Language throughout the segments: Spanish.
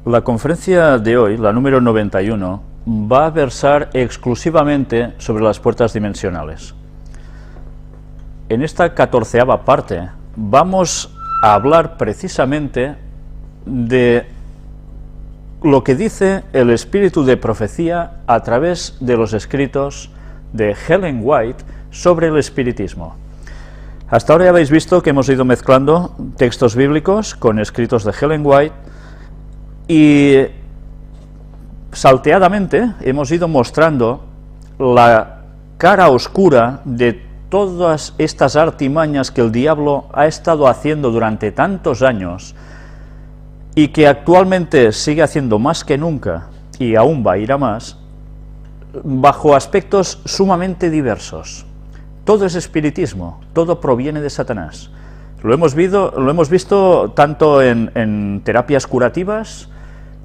La conferencia de hoy, la número 91, va a versar exclusivamente sobre las puertas dimensionales. En esta 14ª parte vamos a hablar precisamente de lo que dice el espíritu de profecía a través de los escritos de Ellen White sobre el espiritismo. Hasta ahora ya habéis visto que hemos ido mezclando textos bíblicos con escritos de Ellen White y salteadamente hemos ido mostrando la cara oscura de todas estas artimañas que el diablo ha estado haciendo durante tantos años y que actualmente sigue haciendo más que nunca y aún va a ir a más, bajo aspectos sumamente diversos. Todo es espiritismo, todo proviene de Satanás. Lo hemos visto tanto en terapias curativas,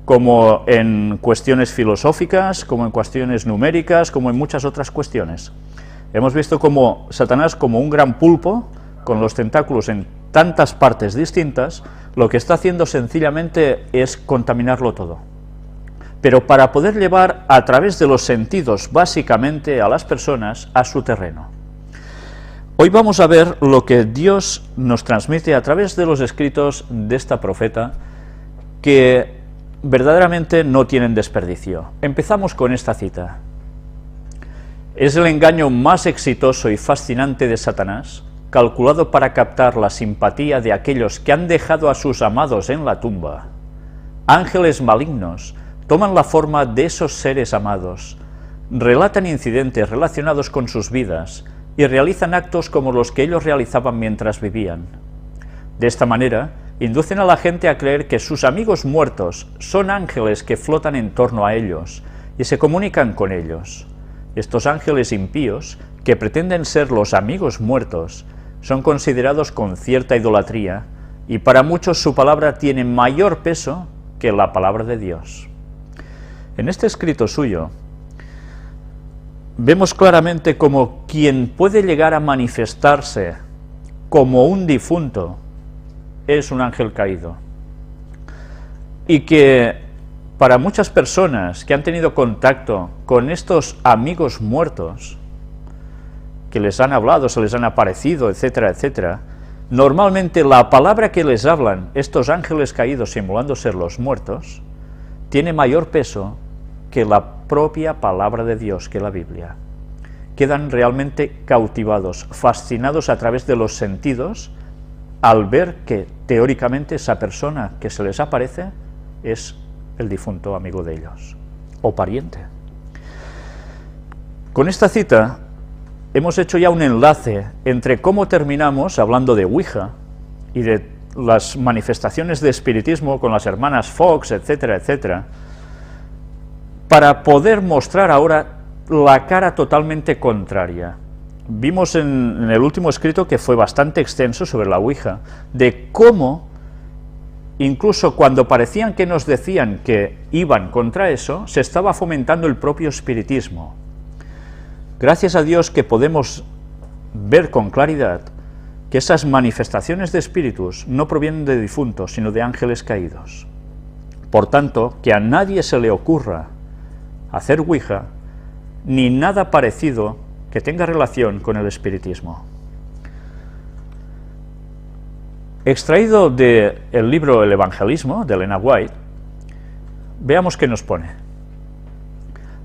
como en cuestiones filosóficas, como en cuestiones numéricas, como en muchas otras cuestiones. Hemos visto como Satanás, como un gran pulpo, con los tentáculos en tantas partes distintas, lo que está haciendo sencillamente es contaminarlo todo. Pero para poder llevar a través de los sentidos, básicamente, a las personas a su terreno. Hoy vamos a ver lo que Dios nos transmite a través de los escritos de esta profeta, que verdaderamente no tienen desperdicio. Empezamos con esta cita. Es el engaño más exitoso y fascinante de Satanás, calculado para captar la simpatía de aquellos que han dejado a sus amados en la tumba. Ángeles malignos toman la forma de esos seres amados, relatan incidentes relacionados con sus vidas y realizan actos como los que ellos realizaban mientras vivían. De esta manera, inducen a la gente a creer que sus amigos muertos son ángeles que flotan en torno a ellos y se comunican con ellos. Estos ángeles impíos, que pretenden ser los amigos muertos, son considerados con cierta idolatría y para muchos su palabra tiene mayor peso que la palabra de Dios. En este escrito suyo, vemos claramente cómo quien puede llegar a manifestarse como un difunto es un ángel caído, y que para muchas personas que han tenido contacto con estos amigos muertos, que les han hablado, se les han aparecido, etcétera, etcétera, normalmente la palabra que les hablan estos ángeles caídos simulando ser los muertos, tiene mayor peso que la propia palabra de Dios, que la Biblia. Quedan realmente cautivados, fascinados a través de los sentidos, al ver que teóricamente esa persona que se les aparece es el difunto amigo de ellos, o pariente. Con esta cita hemos hecho ya un enlace entre cómo terminamos hablando de Ouija y de las manifestaciones de espiritismo con las hermanas Fox, etcétera, etcétera, para poder mostrar ahora la cara totalmente contraria. Vimos en el último escrito, que fue bastante extenso sobre la Ouija, de cómo, incluso cuando parecían que nos decían que iban contra eso, se estaba fomentando el propio espiritismo. Gracias a Dios que podemos ver con claridad que esas manifestaciones de espíritus no provienen de difuntos, sino de ángeles caídos. Por tanto, que a nadie se le ocurra hacer Ouija, ni nada parecido que tenga relación con el espiritismo. Extraído del libro El Evangelismo, de Ellen White, veamos qué nos pone.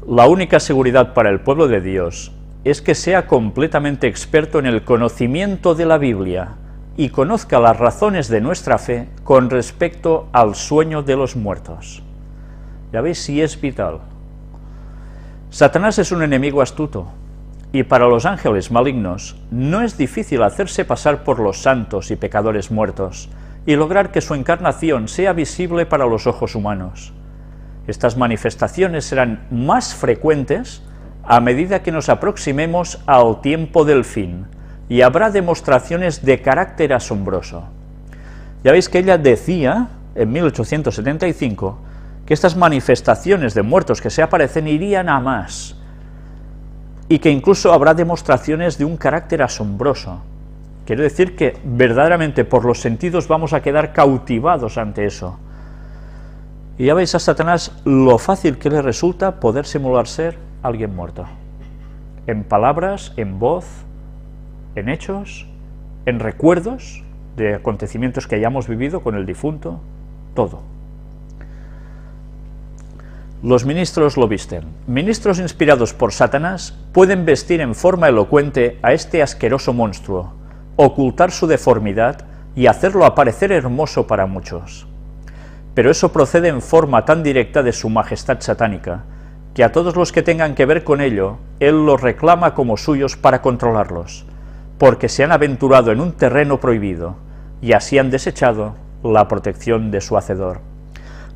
La única seguridad para el pueblo de Dios es que sea completamente experto en el conocimiento de la Biblia y conozca las razones de nuestra fe con respecto al sueño de los muertos. Ya veis si es vital. Satanás es un enemigo astuto, y para los ángeles malignos no es difícil hacerse pasar por los santos y pecadores muertos, y lograr que su encarnación sea visible para los ojos humanos. Estas manifestaciones serán más frecuentes a medida que nos aproximemos al tiempo del fin, y habrá demostraciones de carácter asombroso. Ya veis que ella decía, en 1875, que estas manifestaciones de muertos que se aparecen irían a más, y que incluso habrá demostraciones de un carácter asombroso. Quiere decir que verdaderamente por los sentidos vamos a quedar cautivados ante eso. Y ya veis a Satanás lo fácil que le resulta poder simular ser alguien muerto. En palabras, en voz, en hechos, en recuerdos de acontecimientos que hayamos vivido con el difunto, todo. Los ministros lo visten. Ministros inspirados por Satanás pueden vestir en forma elocuente a este asqueroso monstruo, ocultar su deformidad y hacerlo aparecer hermoso para muchos. Pero eso procede en forma tan directa de su majestad satánica, que a todos los que tengan que ver con ello, él los reclama como suyos para controlarlos, porque se han aventurado en un terreno prohibido, y así han desechado la protección de su hacedor.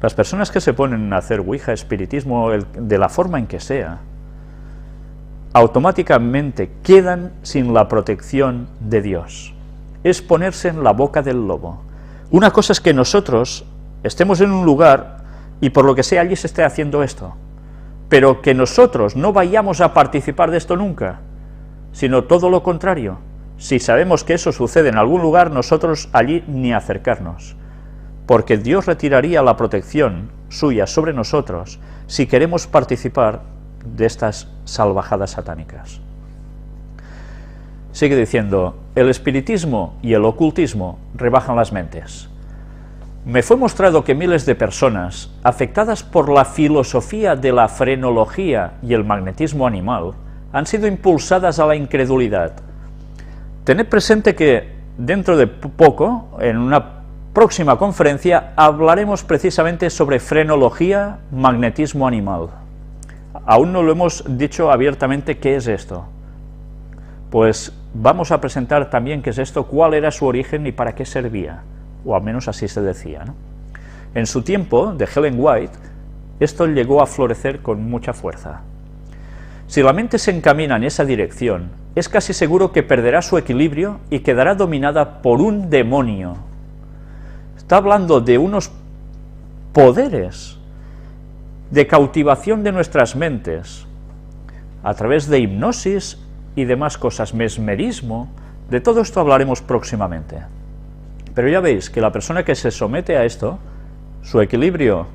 Las personas que se ponen a hacer ouija, espiritismo, de la forma en que sea, automáticamente quedan sin la protección de Dios. Es ponerse en la boca del lobo. Una cosa es que nosotros estemos en un lugar y por lo que sea allí se esté haciendo esto, pero que nosotros no vayamos a participar de esto nunca, sino todo lo contrario. Si sabemos que eso sucede en algún lugar, nosotros allí ni acercarnos, porque Dios retiraría la protección suya sobre nosotros si queremos participar de estas salvajadas satánicas. Sigue diciendo, el espiritismo y el ocultismo rebajan las mentes. Me fue mostrado que miles de personas, afectadas por la filosofía de la frenología y el magnetismo animal, han sido impulsadas a la incredulidad. Tened presente que dentro de poco, en una próxima conferencia, hablaremos precisamente sobre frenología, magnetismo animal. Aún no lo hemos dicho abiertamente qué es esto. Pues vamos a presentar también qué es esto, cuál era su origen y para qué servía, o al menos así se decía, ¿no? En su tiempo, de Ellen White, esto llegó a florecer con mucha fuerza. Si la mente se encamina en esa dirección, es casi seguro que perderá su equilibrio y quedará dominada por un demonio. Está hablando de unos poderes de cautivación de nuestras mentes, a través de hipnosis y demás cosas, mesmerismo. De todo esto hablaremos próximamente. Pero ya veis que la persona que se somete a esto, su equilibrio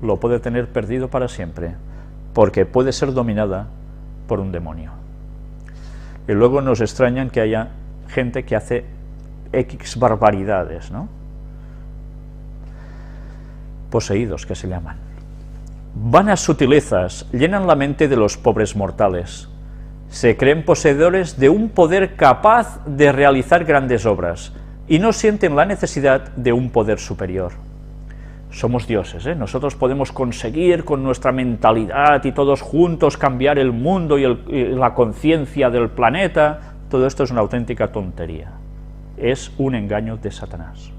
lo puede tener perdido para siempre, porque puede ser dominada por un demonio. Y luego nos extrañan que haya gente que hace X barbaridades, ¿no? Poseídos, que se llaman. Vanas sutilezas llenan la mente de los pobres mortales. Se creen poseedores de un poder capaz de realizar grandes obras, y no sienten la necesidad de un poder superior. Somos dioses, ¿eh? Nosotros podemos conseguir con nuestra mentalidad y todos juntos cambiar el mundo y la conciencia del planeta. Todo esto es una auténtica tontería. Es un engaño de Satanás.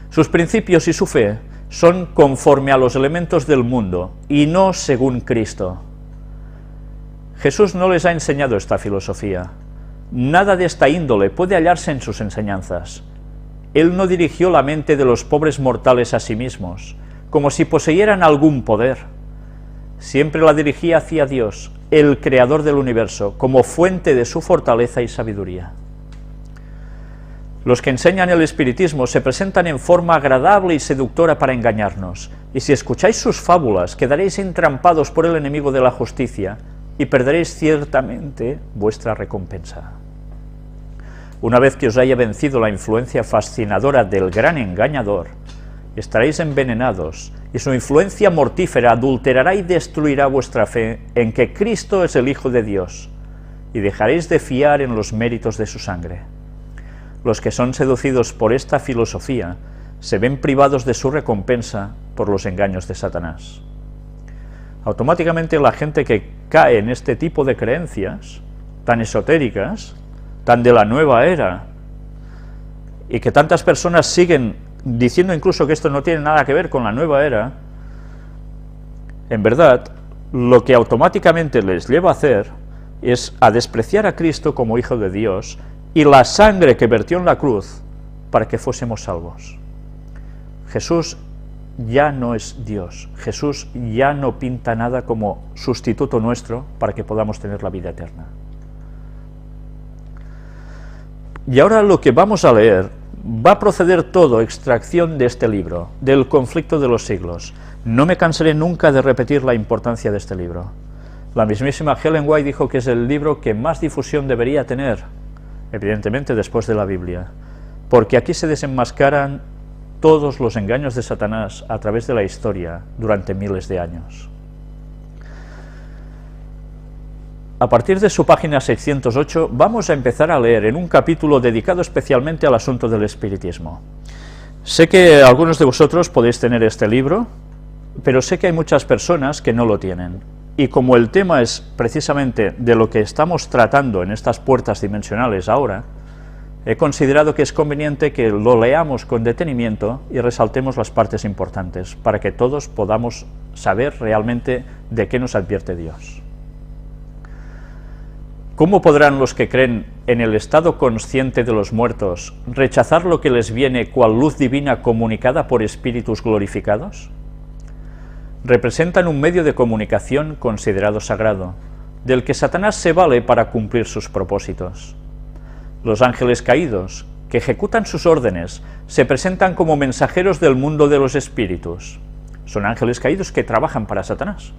Sus principios y su fe son conforme a los elementos del mundo y no según Cristo. Jesús no les ha enseñado esta filosofía. Nada de esta índole puede hallarse en sus enseñanzas. Él no dirigió la mente de los pobres mortales a sí mismos, como si poseyeran algún poder. Siempre la dirigía hacia Dios, el creador del universo, como fuente de su fortaleza y sabiduría. Los que enseñan el espiritismo se presentan en forma agradable y seductora para engañarnos, y si escucháis sus fábulas quedaréis entrampados por el enemigo de la justicia y perderéis ciertamente vuestra recompensa. Una vez que os haya vencido la influencia fascinadora del gran engañador, estaréis envenenados, y su influencia mortífera adulterará y destruirá vuestra fe en que Cristo es el Hijo de Dios, y dejaréis de fiar en los méritos de su sangre. Los que son seducidos por esta filosofía se ven privados de su recompensa por los engaños de Satanás. Automáticamente la gente que cae en este tipo de creencias tan esotéricas, tan de la nueva era, y que tantas personas siguen diciendo incluso que esto no tiene nada que ver con la nueva era, en verdad, lo que automáticamente les lleva a hacer es a despreciar a Cristo como Hijo de Dios y la sangre que vertió en la cruz para que fuésemos salvos. Jesús ya no es Dios. Jesús ya no pinta nada como sustituto nuestro para que podamos tener la vida eterna. Y ahora lo que vamos a leer va a proceder todo extracción de este libro, del conflicto de los siglos. No me cansaré nunca de repetir la importancia de este libro. La mismísima Ellen White dijo que es el libro que más difusión debería tener, evidentemente después de la Biblia, porque aquí se desenmascaran todos los engaños de Satanás a través de la historia durante miles de años. A partir de su página 608 vamos a empezar a leer en un capítulo dedicado especialmente al asunto del espiritismo. Sé que algunos de vosotros podéis tener este libro, pero sé que hay muchas personas que no lo tienen. Y como el tema es precisamente de lo que estamos tratando en estas puertas dimensionales ahora, he considerado que es conveniente que lo leamos con detenimiento y resaltemos las partes importantes, para que todos podamos saber realmente de qué nos advierte Dios. ¿Cómo podrán los que creen en el estado consciente de los muertos rechazar lo que les viene cual luz divina comunicada por espíritus glorificados? Representan un medio de comunicación considerado sagrado, del que Satanás se vale para cumplir sus propósitos. Los ángeles caídos, que ejecutan sus órdenes, se presentan como mensajeros del mundo de los espíritus. Son ángeles caídos que trabajan para Satanás.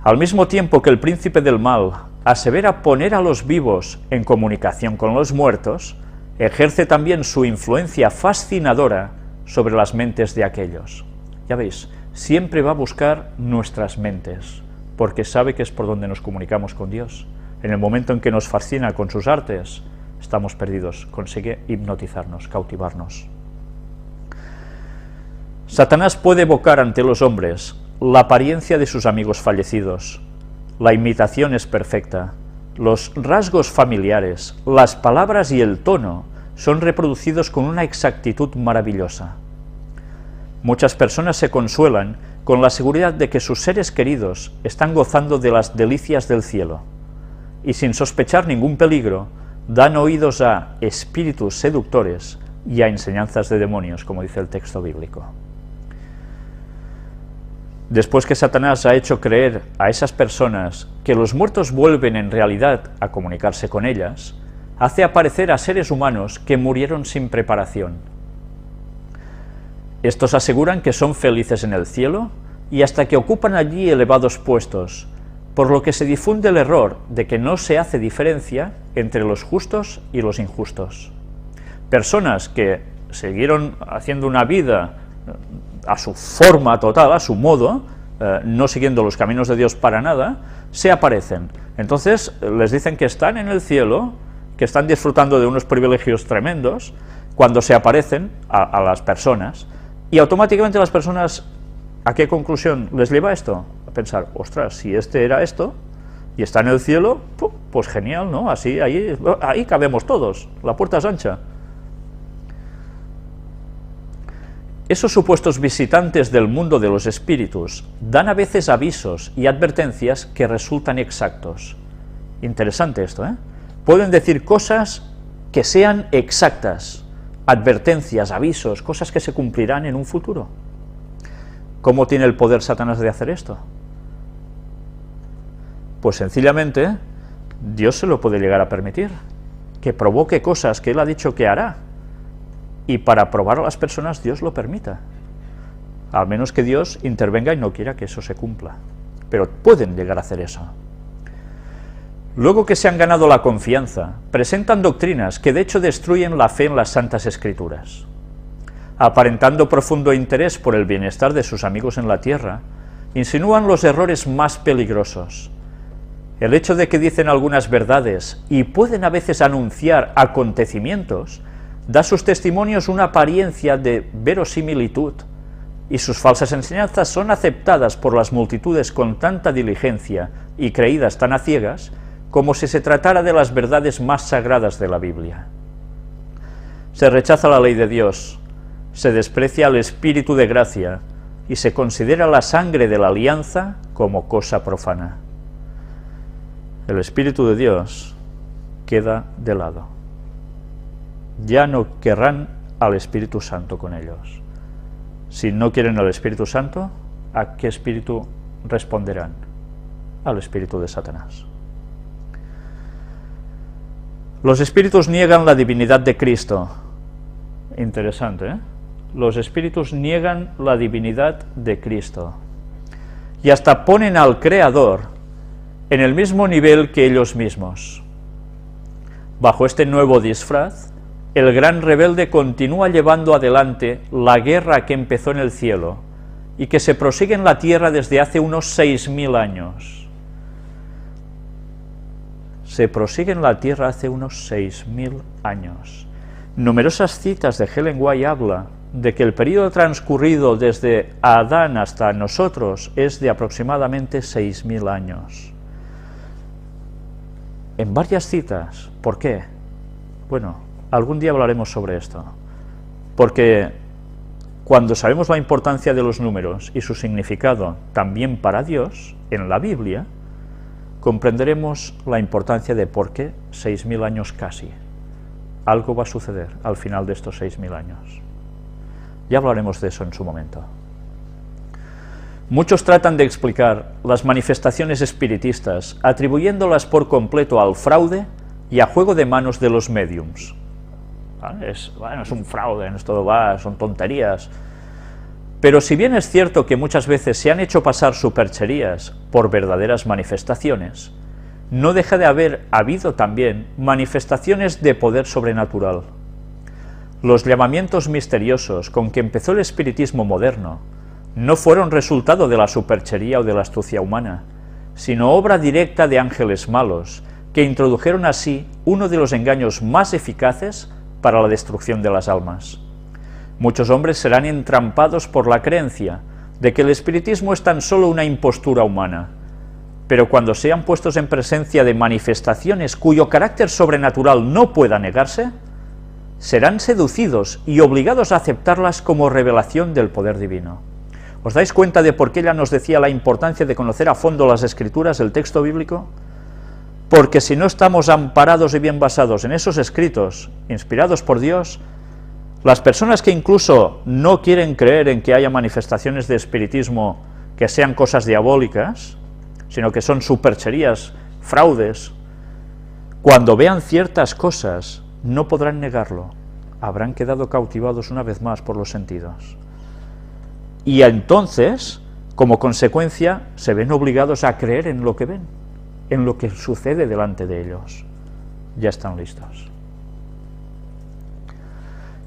Al mismo tiempo que el príncipe del mal asevera poner a los vivos en comunicación con los muertos, ejerce también su influencia fascinadora sobre las mentes de aquellos. Ya veis, siempre va a buscar nuestras mentes, porque sabe que es por donde nos comunicamos con Dios. En el momento en que nos fascina con sus artes, estamos perdidos, consigue hipnotizarnos, cautivarnos. Satanás puede evocar ante los hombres la apariencia de sus amigos fallecidos. La imitación es perfecta. Los rasgos familiares, las palabras y el tono son reproducidos con una exactitud maravillosa. Muchas personas se consuelan con la seguridad de que sus seres queridos están gozando de las delicias del cielo, y sin sospechar ningún peligro, dan oídos a espíritus seductores y a enseñanzas de demonios, como dice el texto bíblico. Después que Satanás ha hecho creer a esas personas que los muertos vuelven en realidad a comunicarse con ellas, hace aparecer a seres humanos que murieron sin preparación. Estos aseguran que son felices en el cielo y hasta que ocupan allí elevados puestos, por lo que se difunde el error de que no se hace diferencia entre los justos y los injustos. Personas que siguieron haciendo una vida a su forma total, a su modo, no siguiendo los caminos de Dios para nada, se aparecen. Entonces les dicen que están en el cielo, que están disfrutando de unos privilegios tremendos, cuando se aparecen a las personas, y automáticamente las personas, ¿a qué conclusión les lleva esto? A pensar, ostras, si este era esto, y está en el cielo, pues genial, ¿no? Así, ahí cabemos todos, la puerta es ancha. Esos supuestos visitantes del mundo de los espíritus dan a veces avisos y advertencias que resultan exactos. Interesante esto, ¿eh? Pueden decir cosas que sean exactas, advertencias, avisos, cosas que se cumplirán en un futuro. ¿Cómo tiene el poder Satanás de hacer esto? Pues sencillamente, Dios se lo puede llegar a permitir, que provoque cosas que Él ha dicho que hará, y para probar a las personas Dios lo permita, al menos que Dios intervenga y no quiera que eso se cumpla, pero pueden llegar a hacer eso. Luego que se han ganado la confianza, presentan doctrinas que de hecho destruyen la fe en las Santas Escrituras. Aparentando profundo interés por el bienestar de sus amigos en la tierra, insinúan los errores más peligrosos. El hecho de que dicen algunas verdades y pueden a veces anunciar acontecimientos, da a sus testimonios una apariencia de verosimilitud, y sus falsas enseñanzas son aceptadas por las multitudes con tanta diligencia y creídas tan a ciegas, como si se tratara de las verdades más sagradas de la Biblia. Se rechaza la ley de Dios, se desprecia el Espíritu de gracia, y se considera la sangre de la alianza como cosa profana. El Espíritu de Dios queda de lado. Ya no querrán al Espíritu Santo con ellos. Si no quieren al Espíritu Santo, ¿a qué espíritu responderán? Al espíritu de Satanás. Los espíritus niegan la divinidad de Cristo, Interesante, ¿eh? Los espíritus niegan la divinidad de Cristo y hasta ponen al Creador en el mismo nivel que ellos mismos. Bajo este nuevo disfraz, el gran rebelde continúa llevando adelante la guerra que empezó en el cielo y que se prosigue en la tierra desde hace unos 6000 años. Se prosigue en la tierra hace unos 6000 años. Numerosas citas de Ellen White habla de que el periodo transcurrido desde Adán hasta nosotros es de aproximadamente 6000 años. En varias citas. ¿Por qué? Bueno, algún día hablaremos sobre esto. Porque cuando sabemos la importancia de los números y su significado también para Dios, en la Biblia, comprenderemos la importancia de por qué 6000 años casi. Algo va a suceder al final de estos 6000 años. Ya hablaremos de eso en su momento. Muchos tratan de explicar las manifestaciones espiritistas atribuyéndolas por completo al fraude y a juego de manos de los médiums. Es un fraude, esto son tonterías. Pero si bien es cierto que muchas veces se han hecho pasar supercherías por verdaderas manifestaciones, no deja de haber habido también manifestaciones de poder sobrenatural. Los llamamientos misteriosos con que empezó el espiritismo moderno no fueron resultado de la superchería o de la astucia humana, sino obra directa de ángeles malos, que introdujeron así uno de los engaños más eficaces para la destrucción de las almas. Muchos hombres serán entrampados por la creencia de que el espiritismo es tan solo una impostura humana, pero cuando sean puestos en presencia de manifestaciones cuyo carácter sobrenatural no pueda negarse, serán seducidos y obligados a aceptarlas como revelación del poder divino. ¿Os dais cuenta de por qué ella nos decía la importancia de conocer a fondo las Escrituras, el texto bíblico? Porque si no estamos amparados y bien basados en esos escritos, inspirados por Dios, las personas que incluso no quieren creer en que haya manifestaciones de espiritismo que sean cosas diabólicas, sino que son supercherías, fraudes, cuando vean ciertas cosas no podrán negarlo, habrán quedado cautivados una vez más por los sentidos. Y entonces, como consecuencia, se ven obligados a creer en lo que ven, en lo que sucede delante de ellos. Ya están listos.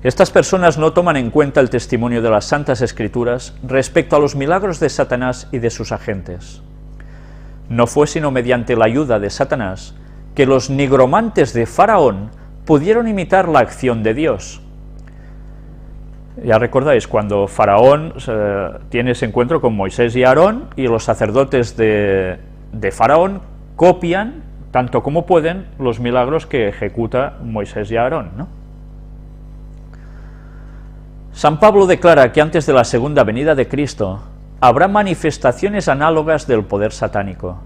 Estas personas no toman en cuenta el testimonio de las Santas Escrituras respecto a los milagros de Satanás y de sus agentes. No fue sino mediante la ayuda de Satanás que los nigromantes de Faraón pudieron imitar la acción de Dios. Ya recordáis, cuando Faraón tiene ese encuentro con Moisés y Aarón, y los sacerdotes de Faraón copian, tanto como pueden, los milagros que ejecuta Moisés y Aarón, ¿no? San Pablo declara que antes de la segunda venida de Cristo habrá manifestaciones análogas del poder satánico.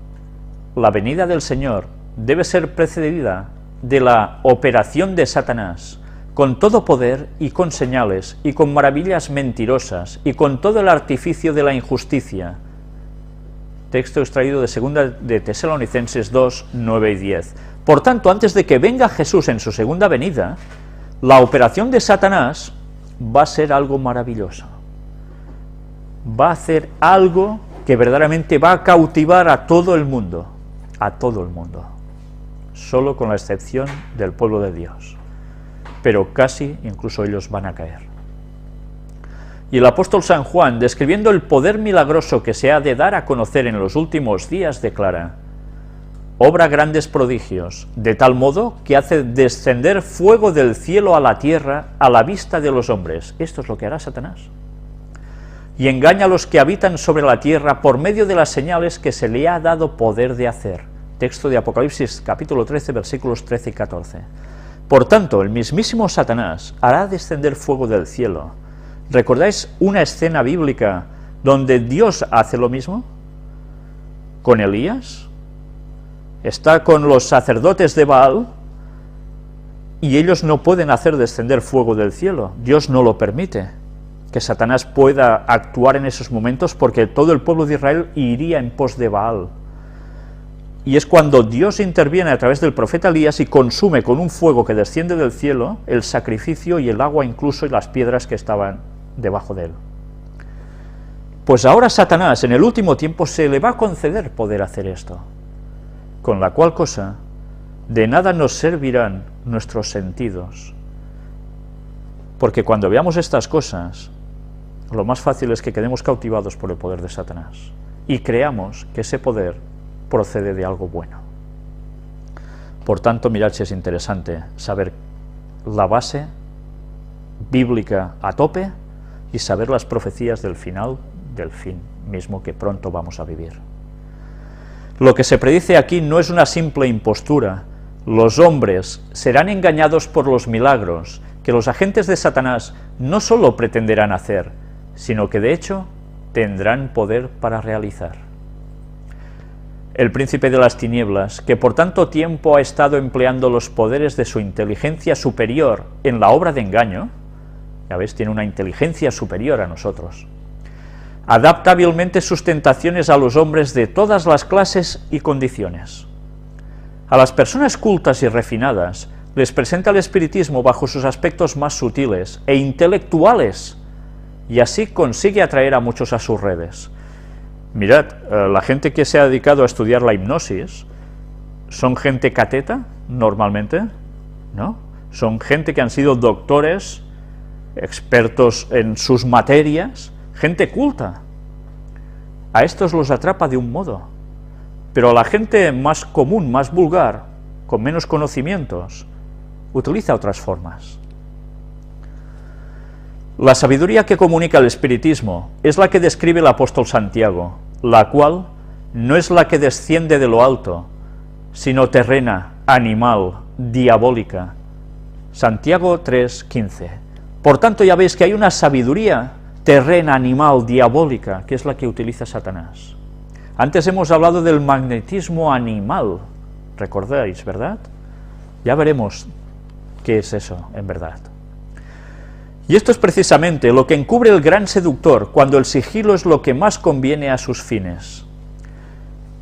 La venida del Señor debe ser precedida de la operación de Satanás, con todo poder y con señales, y con maravillas mentirosas, y con todo el artificio de la injusticia. Texto extraído de 2 de Tesalonicenses 2, 9 y 10. Por tanto, antes de que venga Jesús en su segunda venida, la operación de Satanás va a ser algo maravilloso. Va a hacer algo que verdaderamente va a cautivar a todo el mundo, solo con la excepción del pueblo de Dios. Pero casi incluso ellos van a caer. Y el apóstol San Juan, describiendo el poder milagroso que se ha de dar a conocer en los últimos días, declara: obra grandes prodigios, de tal modo que hace descender fuego del cielo a la tierra a la vista de los hombres. Esto es lo que hará Satanás. Y engaña a los que habitan sobre la tierra por medio de las señales que se le ha dado poder de hacer. Texto de Apocalipsis capítulo 13, versículos 13 y 14. Por tanto, el mismísimo Satanás hará descender fuego del cielo. ¿Recordáis una escena bíblica donde Dios hace lo mismo? Con Elías. Está con los sacerdotes de Baal y ellos no pueden hacer descender fuego del cielo. Dios no lo permite, que Satanás pueda actuar en esos momentos, porque todo el pueblo de Israel iría en pos de Baal. y es cuando Dios interviene a través del profeta Elías y consume con un fuego que desciende del cielo el sacrificio y el agua incluso y las piedras que estaban debajo de él. Pues ahora a Satanás en el último tiempo se le va a conceder poder hacer esto, con la cual cosa de nada nos servirán nuestros sentidos, porque cuando veamos estas cosas, lo más fácil es que quedemos cautivados por el poder de Satanás y creamos que ese poder procede de algo bueno. Por tanto, mirad si es interesante saber la base bíblica a tope y saber las profecías del final del fin mismo que pronto vamos a vivir. Lo que se predice aquí no es una simple impostura. Los hombres serán engañados por los milagros que los agentes de Satanás no solo pretenderán hacer, sino que de hecho tendrán poder para realizar. El príncipe de las tinieblas, que por tanto tiempo ha estado empleando los poderes de su inteligencia superior en la obra de engaño, ya ves, tiene una inteligencia superior a nosotros, adapta hábilmente sus tentaciones a los hombres de todas las clases y condiciones. A las personas cultas y refinadas les presenta el espiritismo bajo sus aspectos más sutiles e intelectuales, y así consigue atraer a muchos a sus redes. Mirad, la gente que se ha dedicado a estudiar la hipnosis son gente cateta, normalmente, ¿no? Son gente que han sido doctores, expertos en sus materias, gente culta. A estos los atrapa de un modo, pero a la gente más común, más vulgar, con menos conocimientos, utiliza otras formas. La sabiduría que comunica el espiritismo es la que describe el apóstol Santiago, la cual no es la que desciende de lo alto, sino terrena, animal, diabólica. Santiago 3:15. Por tanto, ya veis que hay una sabiduría terrena, animal, diabólica, que es la que utiliza Satanás. Antes hemos hablado del magnetismo animal, recordáis, ¿verdad? Ya veremos qué es eso, en verdad. Y esto es precisamente lo que encubre el gran seductor, cuando el sigilo es lo que más conviene a sus fines.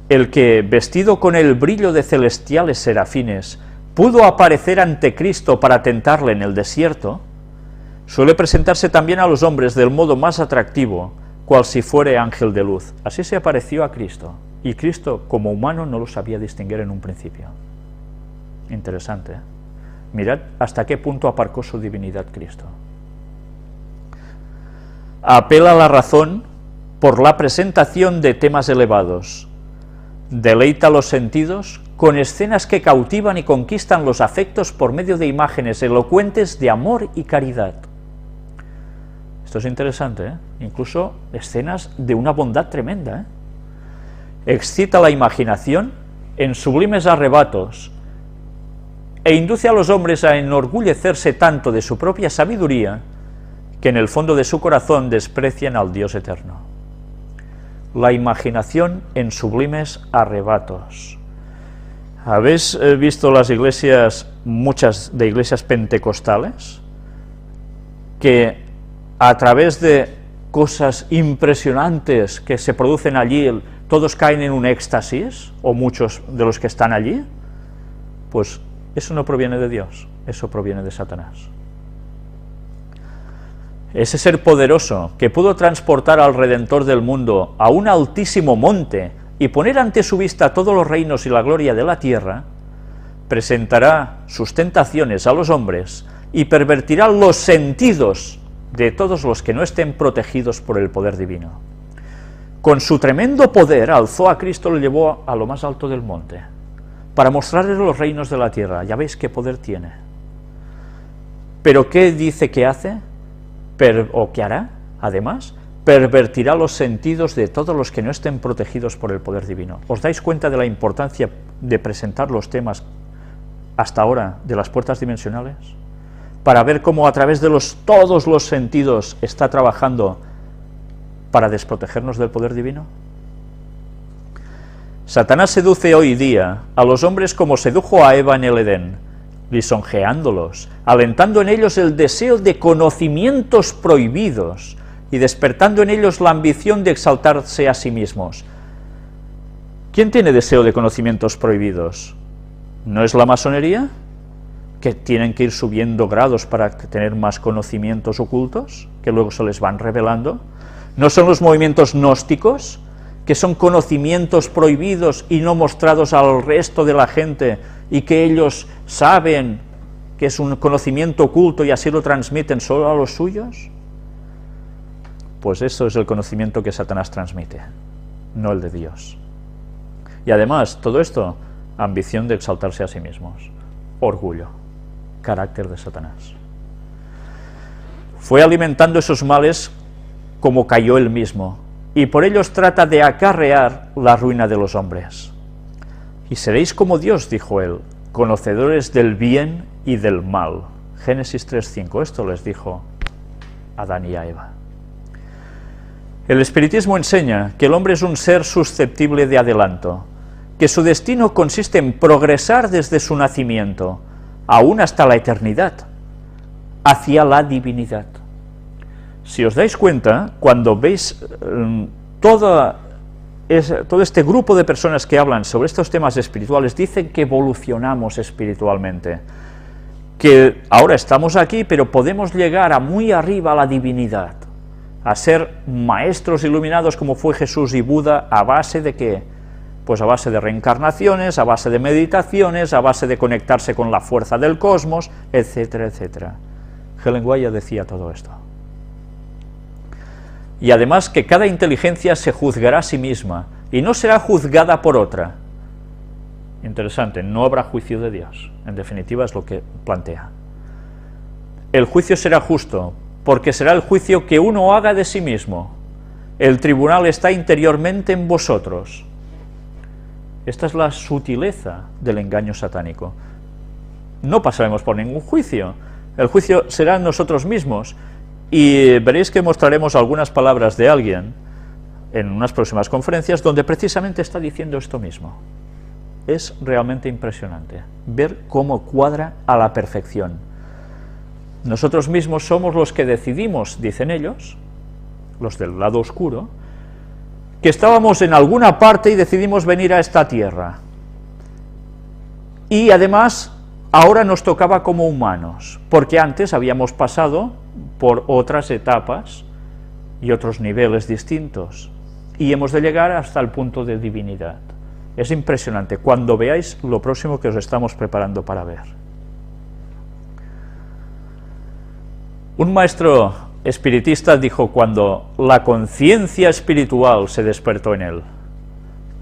El que, vestido con el brillo de celestiales serafines, pudo aparecer ante Cristo para tentarle en el desierto, suele presentarse también a los hombres del modo más atractivo, cual si fuere ángel de luz. Así se apareció a Cristo, y Cristo como humano no lo sabía distinguir en un principio. Interesante, ¿eh? Mirad hasta qué punto aparcó su divinidad Cristo. Apela a la razón por la presentación de temas elevados, deleita los sentidos con escenas que cautivan y conquistan los afectos por medio de imágenes elocuentes de amor y caridad. Esto es interesante, ¿eh? Incluso escenas de una bondad tremenda, ¿eh? Excita la imaginación en sublimes arrebatos e induce a los hombres a enorgullecerse tanto de su propia sabiduría que en el fondo de su corazón desprecian al Dios eterno. La imaginación en sublimes arrebatos. ¿Habéis visto las iglesias, muchas de iglesias pentecostales, que a través de cosas impresionantes que se producen allí, todos caen en un éxtasis, o muchos de los que están allí? Pues eso no proviene de Dios, eso proviene de Satanás. Ese ser poderoso que pudo transportar al Redentor del mundo a un altísimo monte y poner ante su vista todos los reinos y la gloria de la tierra, presentará sus tentaciones a los hombres y pervertirá los sentidos de todos los que no estén protegidos por el poder divino. Con su tremendo poder alzó a Cristo y lo llevó a lo más alto del monte, para mostrarle los reinos de la tierra. Ya veis qué poder tiene. ¿Pero qué dice que hace? ¿O qué hará? Además, pervertirá los sentidos de todos los que no estén protegidos por el poder divino. ¿Os dais cuenta de la importancia de presentar los temas hasta ahora de las puertas dimensionales? Para ver cómo a través de todos los sentidos está trabajando para desprotegernos del poder divino. Satanás seduce hoy día a los hombres como sedujo a Eva en el Edén, lisonjeándolos, alentando en ellos el deseo de conocimientos prohibidos y despertando en ellos la ambición de exaltarse a sí mismos. ¿Quién tiene deseo de conocimientos prohibidos? ¿No es la masonería? ¿Que tienen que ir subiendo grados para tener más conocimientos ocultos, que luego se les van revelando? ¿No son los movimientos gnósticos, que son conocimientos prohibidos y no mostrados al resto de la gente, y que ellos saben que es un conocimiento oculto y así lo transmiten solo a los suyos? Pues eso es el conocimiento que Satanás transmite, no el de Dios. Y además, todo esto, ambición de exaltarse a sí mismos, orgullo, carácter de Satanás. Fue alimentando esos males como cayó él mismo, y por ellos trata de acarrear la ruina de los hombres. Y seréis como Dios, dijo él, conocedores del bien y del mal. Génesis 3:5, esto les dijo a Adán y a Eva. El espiritismo enseña que el hombre es un ser susceptible de adelanto, que su destino consiste en progresar desde su nacimiento, aún hasta la eternidad, hacia la divinidad. Si os dais cuenta, cuando veis todo este grupo de personas que hablan sobre estos temas espirituales, dicen que evolucionamos espiritualmente, que ahora estamos aquí, pero podemos llegar a muy arriba a la divinidad, a ser maestros iluminados como fue Jesús y Buda, ¿a base de qué? Pues a base de reencarnaciones, a base de meditaciones, a base de conectarse con la fuerza del cosmos, etcétera, etcétera. Helen White ya decía todo esto. Y además que cada inteligencia se juzgará a sí misma, y no será juzgada por otra. Interesante, no habrá juicio de Dios, en definitiva es lo que plantea. El juicio será justo, porque será el juicio que uno haga de sí mismo. El tribunal está interiormente en vosotros. Esta es la sutileza del engaño satánico. No pasaremos por ningún juicio, el juicio será en nosotros mismos, y veréis que mostraremos algunas palabras de alguien en unas próximas conferencias donde precisamente está diciendo esto mismo. Es realmente impresionante ver cómo cuadra a la perfección. Nosotros mismos somos los que decidimos, dicen ellos, los del lado oscuro, que estábamos en alguna parte y decidimos venir a esta tierra. Y además, ahora nos tocaba como humanos, porque antes habíamos pasado por otras etapas y otros niveles distintos, y hemos de llegar hasta el punto de divinidad. Es impresionante cuando veáis lo próximo que os estamos preparando para ver. Un maestro espiritista dijo cuando la conciencia espiritual se despertó en él: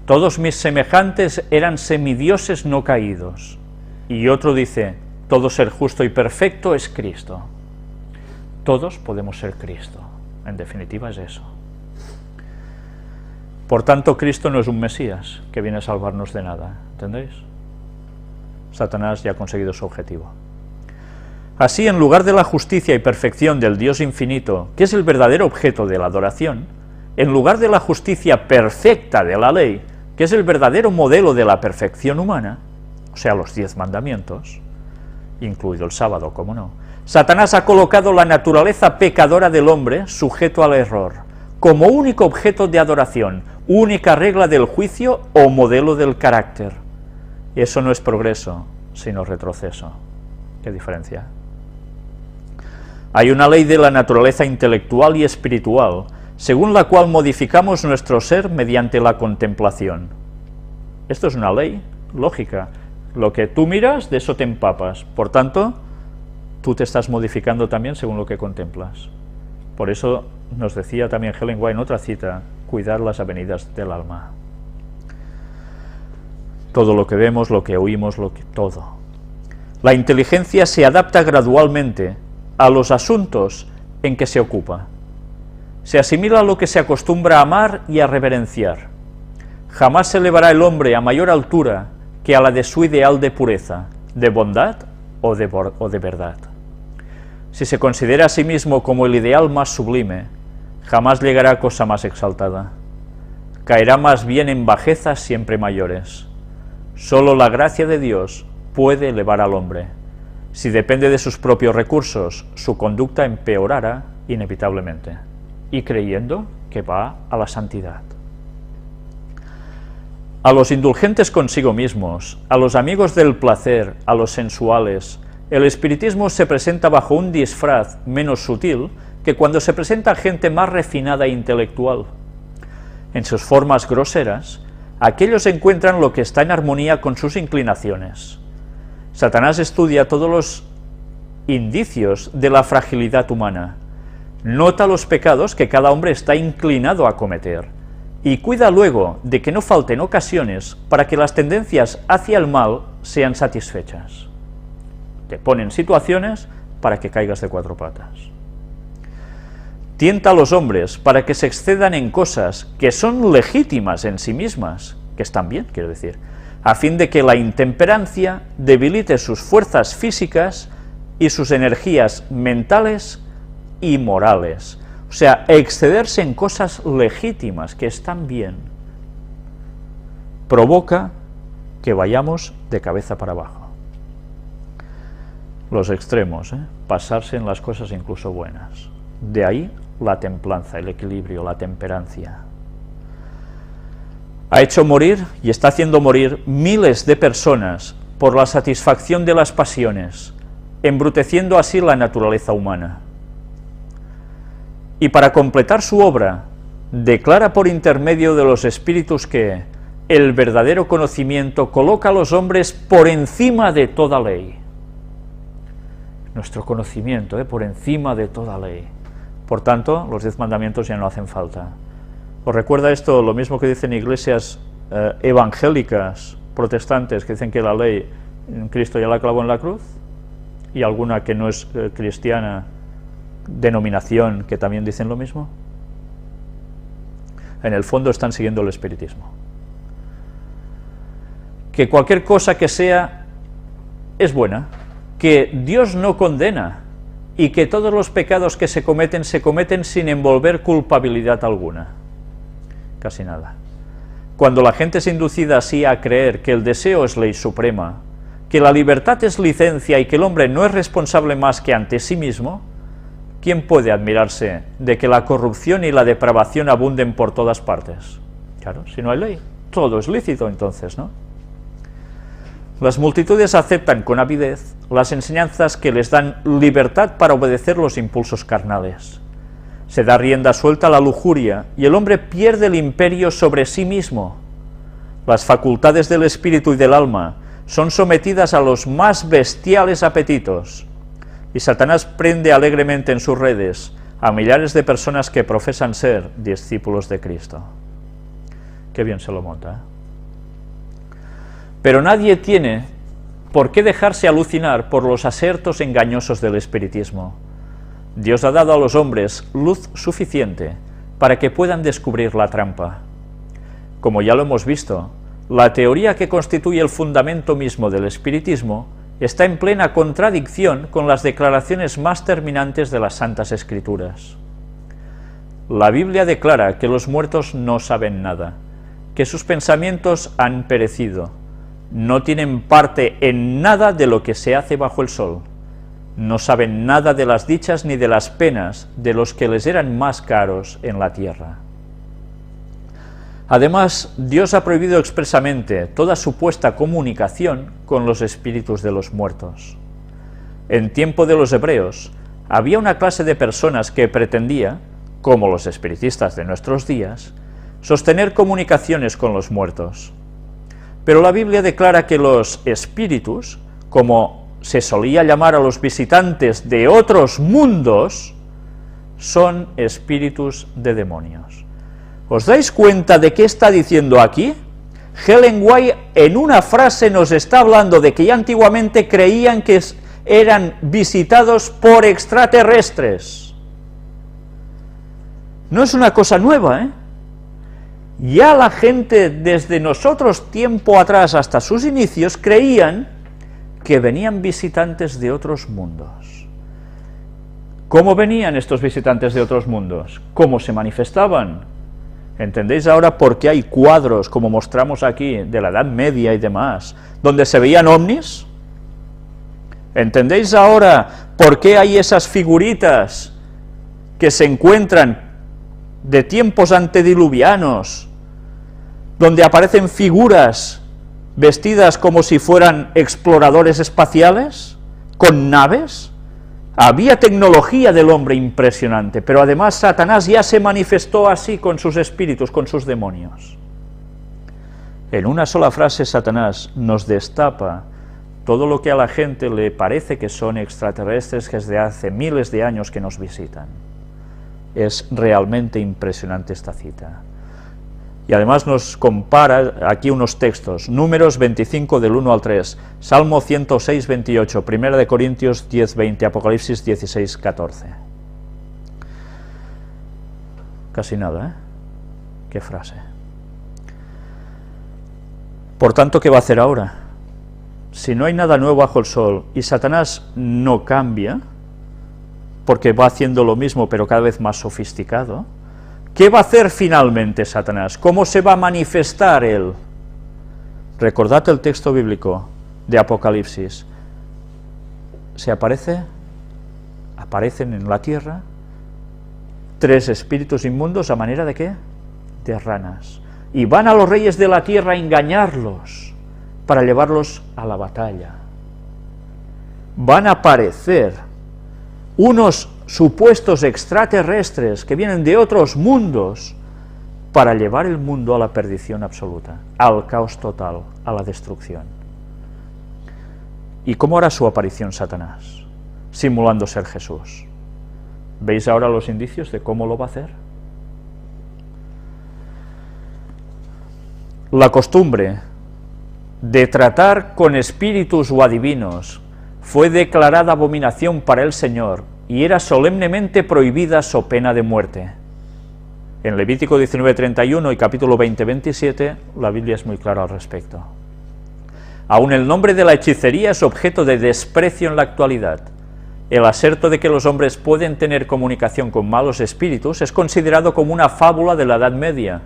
todos mis semejantes eran semidioses no caídos. Y otro dice: todo ser justo y perfecto es Cristo. Todos podemos ser Cristo, en definitiva es eso. Por tanto, Cristo no es un Mesías que viene a salvarnos de nada, ¿entendéis? Satanás ya ha conseguido su objetivo. Así, en lugar de la justicia y perfección del Dios infinito, que es el verdadero objeto de la adoración, en lugar de la justicia perfecta de la ley, que es el verdadero modelo de la perfección humana, o sea, los 10 mandamientos, incluido el sábado, como no, Satanás ha colocado la naturaleza pecadora del hombre, sujeto al error, como único objeto de adoración, única regla del juicio o modelo del carácter. Y eso no es progreso, sino retroceso. ¿Qué diferencia? Hay una ley de la naturaleza intelectual y espiritual, según la cual modificamos nuestro ser mediante la contemplación. Esto es una ley lógica. Lo que tú miras, de eso te empapas. Por tanto, tú te estás modificando también según lo que contemplas. Por eso nos decía también Helen White en otra cita: cuidar las avenidas del alma. Todo lo que vemos, lo que oímos, todo. La inteligencia se adapta gradualmente a los asuntos en que se ocupa. Se asimila a lo que se acostumbra a amar y a reverenciar. Jamás se elevará el hombre a mayor altura que a la de su ideal de pureza, de bondad o de verdad. Si se considera a sí mismo como el ideal más sublime, jamás llegará a cosa más exaltada. Caerá más bien en bajezas siempre mayores. Solo la gracia de Dios puede elevar al hombre. Si depende de sus propios recursos, su conducta empeorará inevitablemente, y creyendo que va a la santidad. a los indulgentes consigo mismos, a los amigos del placer, a los sensuales, el espiritismo se presenta bajo un disfraz menos sutil que cuando se presenta a gente más refinada e intelectual. En sus formas groseras, aquellos encuentran lo que está en armonía con sus inclinaciones. Satanás estudia todos los indicios de la fragilidad humana, nota los pecados que cada hombre está inclinado a cometer, y cuida luego de que no falten ocasiones para que las tendencias hacia el mal sean satisfechas. Te pone en situaciones para que caigas de cuatro patas. Tienta a los hombres para que se excedan en cosas que son legítimas en sí mismas, que están bien, quiero decir, a fin de que la intemperancia debilite sus fuerzas físicas y sus energías mentales y morales. O sea, excederse en cosas legítimas, que están bien, provoca que vayamos de cabeza para abajo. Los extremos, pasarse en las cosas incluso buenas. De ahí la templanza, el equilibrio, la temperancia. Ha hecho morir y está haciendo morir miles de personas por la satisfacción de las pasiones, embruteciendo así la naturaleza humana. Y para completar su obra, declara por intermedio de los espíritus que el verdadero conocimiento coloca a los hombres por encima de toda ley. Nuestro conocimiento, por encima de toda ley. Por tanto, los 10 mandamientos ya no hacen falta. ¿Os recuerda esto lo mismo que dicen iglesias evangélicas, protestantes, que dicen que la ley, Cristo ya la clavó en la cruz? Y alguna que no es cristiana, denominación, que también dicen lo mismo. En el fondo están siguiendo el espiritismo. Que cualquier cosa que sea es buena, que Dios no condena y que todos los pecados que se cometen sin envolver culpabilidad alguna. Casi nada. Cuando la gente es inducida así a creer que el deseo es ley suprema, que la libertad es licencia y que el hombre no es responsable más que ante sí mismo, ¿quién puede admirarse de que la corrupción y la depravación abunden por todas partes? Claro, si no hay ley, todo es lícito entonces, ¿no? Las multitudes aceptan con avidez las enseñanzas que les dan libertad para obedecer los impulsos carnales. Se da rienda suelta a la lujuria y el hombre pierde el imperio sobre sí mismo. Las facultades del espíritu y del alma son sometidas a los más bestiales apetitos, y Satanás prende alegremente en sus redes a millares de personas que profesan ser discípulos de Cristo. Qué bien se lo monta, ¿eh? Pero nadie tiene por qué dejarse alucinar por los asertos engañosos del espiritismo. Dios ha dado a los hombres luz suficiente para que puedan descubrir la trampa. Como ya lo hemos visto, la teoría que constituye el fundamento mismo del espiritismo está en plena contradicción con las declaraciones más terminantes de las Santas Escrituras. La Biblia declara que los muertos no saben nada, que sus pensamientos han perecido, no tienen parte en nada de lo que se hace bajo el sol, no saben nada de las dichas ni de las penas de los que les eran más caros en la tierra. Además, Dios ha prohibido expresamente toda supuesta comunicación con los espíritus de los muertos. En tiempo de los hebreos, había una clase de personas que pretendía, como los espiritistas de nuestros días, sostener comunicaciones con los muertos. Pero la Biblia declara que los espíritus, como se solía llamar a los visitantes de otros mundos, son espíritus de demonios. ¿Os dais cuenta de qué está diciendo aquí? Ellen White en una frase nos está hablando de que ya antiguamente creían que eran visitados por extraterrestres. No es una cosa nueva, ¿eh? Ya la gente desde nosotros tiempo atrás hasta sus inicios creían que venían visitantes de otros mundos. ¿Cómo venían estos visitantes de otros mundos? ¿Cómo se manifestaban? ¿Entendéis ahora por qué hay cuadros, como mostramos aquí, de la Edad Media y demás, donde se veían ovnis? ¿Entendéis ahora por qué hay esas figuritas que se encuentran de tiempos antediluvianos, donde aparecen figuras vestidas como si fueran exploradores espaciales, con naves. Había tecnología del hombre impresionante, pero además Satanás ya se manifestó así con sus espíritus, con sus demonios. En una sola frase Satanás nos destapa todo lo que a la gente le parece que son extraterrestres que desde hace miles de años que nos visitan. Es realmente impresionante esta cita. Y además nos compara aquí unos textos, Números 25 del 1 al 3, Salmo 106, 28, 1 de Corintios 10, 20, Apocalipsis 16, 14. Casi nada, ¿eh? Qué frase. Por tanto, ¿qué va a hacer ahora? Si no hay nada nuevo bajo el sol y Satanás no cambia, porque va haciendo lo mismo pero cada vez más sofisticado, ¿qué va a hacer finalmente Satanás? ¿Cómo se va a manifestar él? Recordad el texto bíblico de Apocalipsis. Aparecen en la tierra 3 espíritus inmundos a manera de ¿qué? De ranas. Y van a los reyes de la tierra a engañarlos para llevarlos a la batalla. Van a aparecer unos supuestos extraterrestres que vienen de otros mundos para llevar el mundo a la perdición absoluta, al caos total, a la destrucción. ¿Y cómo hará su aparición Satanás? Simulando ser Jesús. ¿Veis ahora los indicios de cómo lo va a hacer? La costumbre de tratar con espíritus o adivinos fue declarada abominación para el Señor y era solemnemente prohibida so pena de muerte. En Levítico 19:31 y capítulo 20:27 la Biblia es muy clara al respecto. Aún el nombre de la hechicería es objeto de desprecio en la actualidad. El aserto de que los hombres pueden tener comunicación con malos espíritus es considerado como una fábula de la Edad Media.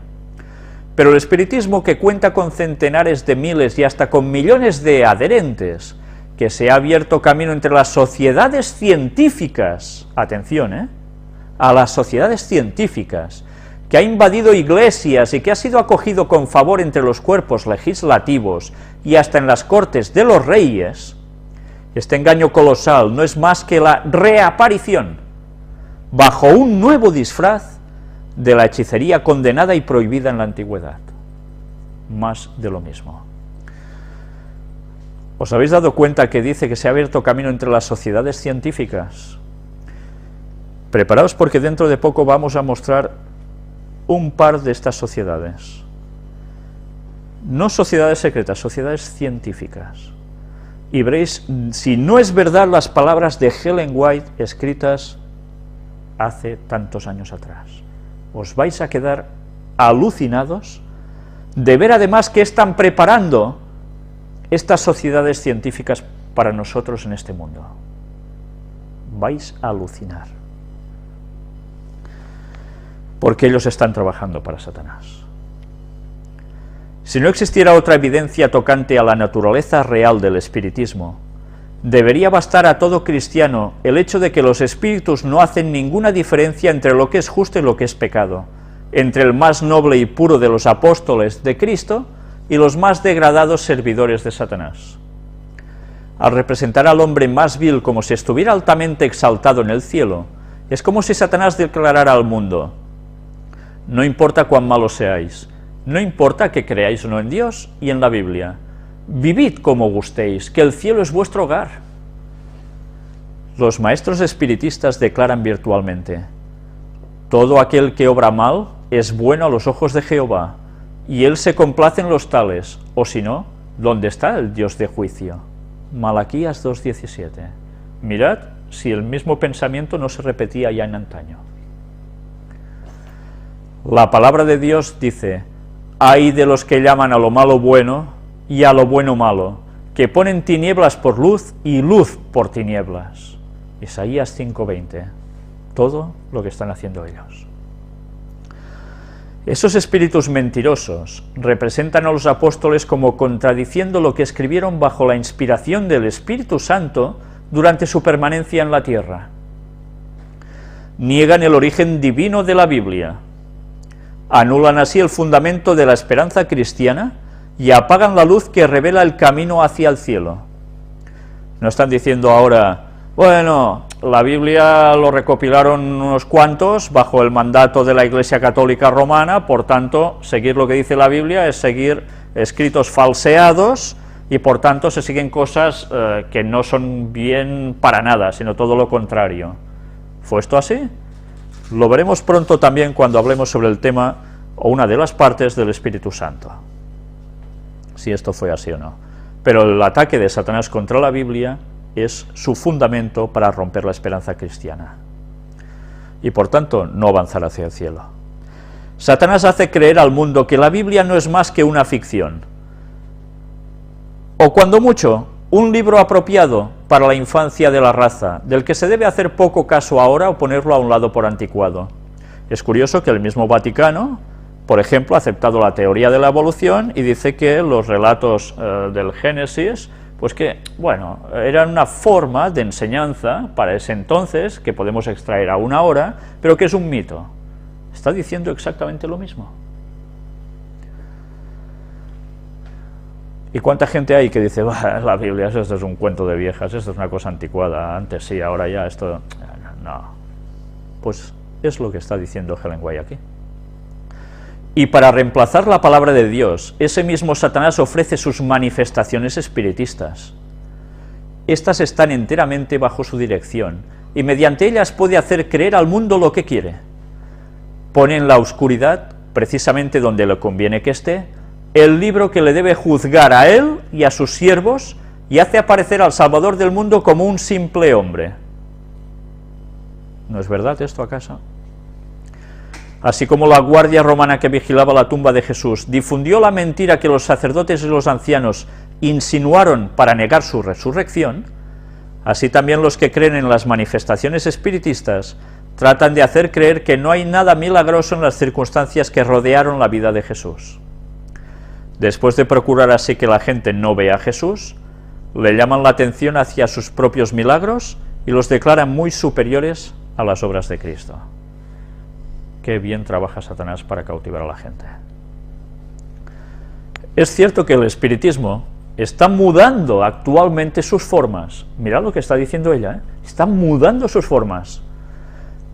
Pero el espiritismo, que cuenta con centenares de miles y hasta con millones de adherentes, que se ha abierto camino entre las sociedades científicas, atención, a las sociedades científicas, que ha invadido iglesias y que ha sido acogido con favor entre los cuerpos legislativos y hasta en las cortes de los reyes, este engaño colosal no es más que la reaparición, bajo un nuevo disfraz, de la hechicería condenada y prohibida en la antigüedad. Más de lo mismo. ¿Os habéis dado cuenta que dice que se ha abierto camino entre las sociedades científicas? Preparaos, porque dentro de poco vamos a mostrar un par de estas sociedades. No sociedades secretas, sociedades científicas. Y veréis si no es verdad las palabras de Ellen White escritas hace tantos años atrás. Os vais a quedar alucinados de ver además que están preparando estas sociedades científicas para nosotros en este mundo. Vais a alucinar. Porque ellos están trabajando para Satanás. Si no existiera otra evidencia tocante a la naturaleza real del espiritismo, debería bastar a todo cristiano el hecho de que los espíritus no hacen ninguna diferencia entre lo que es justo y lo que es pecado, entre el más noble y puro de los apóstoles de Cristo y los más degradados servidores de Satanás. Al representar al hombre más vil como si estuviera altamente exaltado en el cielo, es como si Satanás declarara al mundo: no importa cuán malos seáis, no importa que creáis o no en Dios y en la Biblia, vivid como gustéis, que el cielo es vuestro hogar. Los maestros espiritistas declaran virtualmente: todo aquel que obra mal es bueno a los ojos de Jehová, y él se complace en los tales, o si no, ¿dónde está el Dios de juicio? Malaquías 2:17. Mirad si el mismo pensamiento no se repetía ya en antaño. La palabra de Dios dice: ay de los que llaman a lo malo bueno y a lo bueno malo, que ponen tinieblas por luz y luz por tinieblas. Isaías 5:20. Todo lo que están haciendo ellos. Esos espíritus mentirosos representan a los apóstoles como contradiciendo lo que escribieron bajo la inspiración del Espíritu Santo durante su permanencia en la tierra. Niegan el origen divino de la Biblia. anulan así el fundamento de la esperanza cristiana y apagan la luz que revela el camino hacia el cielo. No están diciendo ahora, bueno, la Biblia lo recopilaron unos cuantos bajo el mandato de la Iglesia Católica Romana, por tanto, seguir lo que dice la Biblia es seguir escritos falseados, y por tanto se siguen cosas que no son bien para nada, sino todo lo contrario. ¿Fue esto así? Lo veremos pronto también cuando hablemos sobre el tema o una de las partes del Espíritu Santo, si esto fue así o no. Pero el ataque de Satanás contra la Biblia es su fundamento para romper la esperanza cristiana y por tanto no avanzar hacia el cielo. Satanás hace creer al mundo que la Biblia no es más que una ficción, o cuando mucho, un libro apropiado para la infancia de la raza, del que se debe hacer poco caso ahora o ponerlo a un lado por anticuado. Es curioso que el mismo Vaticano, por ejemplo, ha aceptado la teoría de la evolución y dice que los relatos del Génesis, pues que, bueno, eran una forma de enseñanza para ese entonces, que podemos extraer aún ahora, pero que es un mito. Está diciendo exactamente lo mismo. ¿Y cuánta gente hay que dice, la Biblia, esto es un cuento de viejas, esto es una cosa anticuada, antes sí, ahora ya, esto... No. Pues es lo que está diciendo Ellen White aquí. Y para reemplazar la palabra de Dios, ese mismo Satanás ofrece sus manifestaciones espiritistas. Estas están enteramente bajo su dirección, y mediante ellas puede hacer creer al mundo lo que quiere. Pone en la oscuridad, precisamente donde le conviene que esté, el libro que le debe juzgar a él y a sus siervos, y hace aparecer al Salvador del mundo como un simple hombre. ¿No es verdad esto acaso? Así como la guardia romana que vigilaba la tumba de Jesús difundió la mentira que los sacerdotes y los ancianos insinuaron para negar su resurrección, así también los que creen en las manifestaciones espiritistas tratan de hacer creer que no hay nada milagroso en las circunstancias que rodearon la vida de Jesús. Después de procurar así que la gente no vea a Jesús, le llaman la atención hacia sus propios milagros y los declaran muy superiores a las obras de Cristo. Qué bien trabaja Satanás para cautivar a la gente. Es cierto que el espiritismo está mudando actualmente sus formas. Mirad lo que está diciendo ella, está mudando sus formas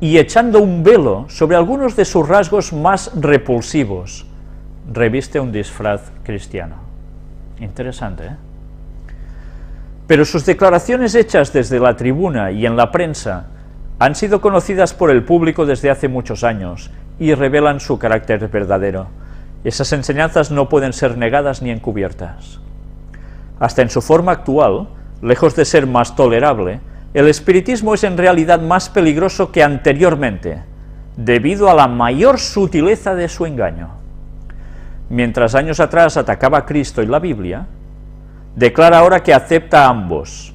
y echando un velo sobre algunos de sus rasgos más repulsivos. Reviste un disfraz cristiano. Interesante, ¿eh? Pero sus declaraciones hechas desde la tribuna y en la prensa han sido conocidas por el público desde hace muchos años y revelan su carácter verdadero. Esas enseñanzas no pueden ser negadas ni encubiertas. Hasta en su forma actual, lejos de ser más tolerable, el espiritismo es en realidad más peligroso que anteriormente, debido a la mayor sutileza de su engaño. Mientras años atrás atacaba a Cristo y la Biblia, declara ahora que acepta a ambos.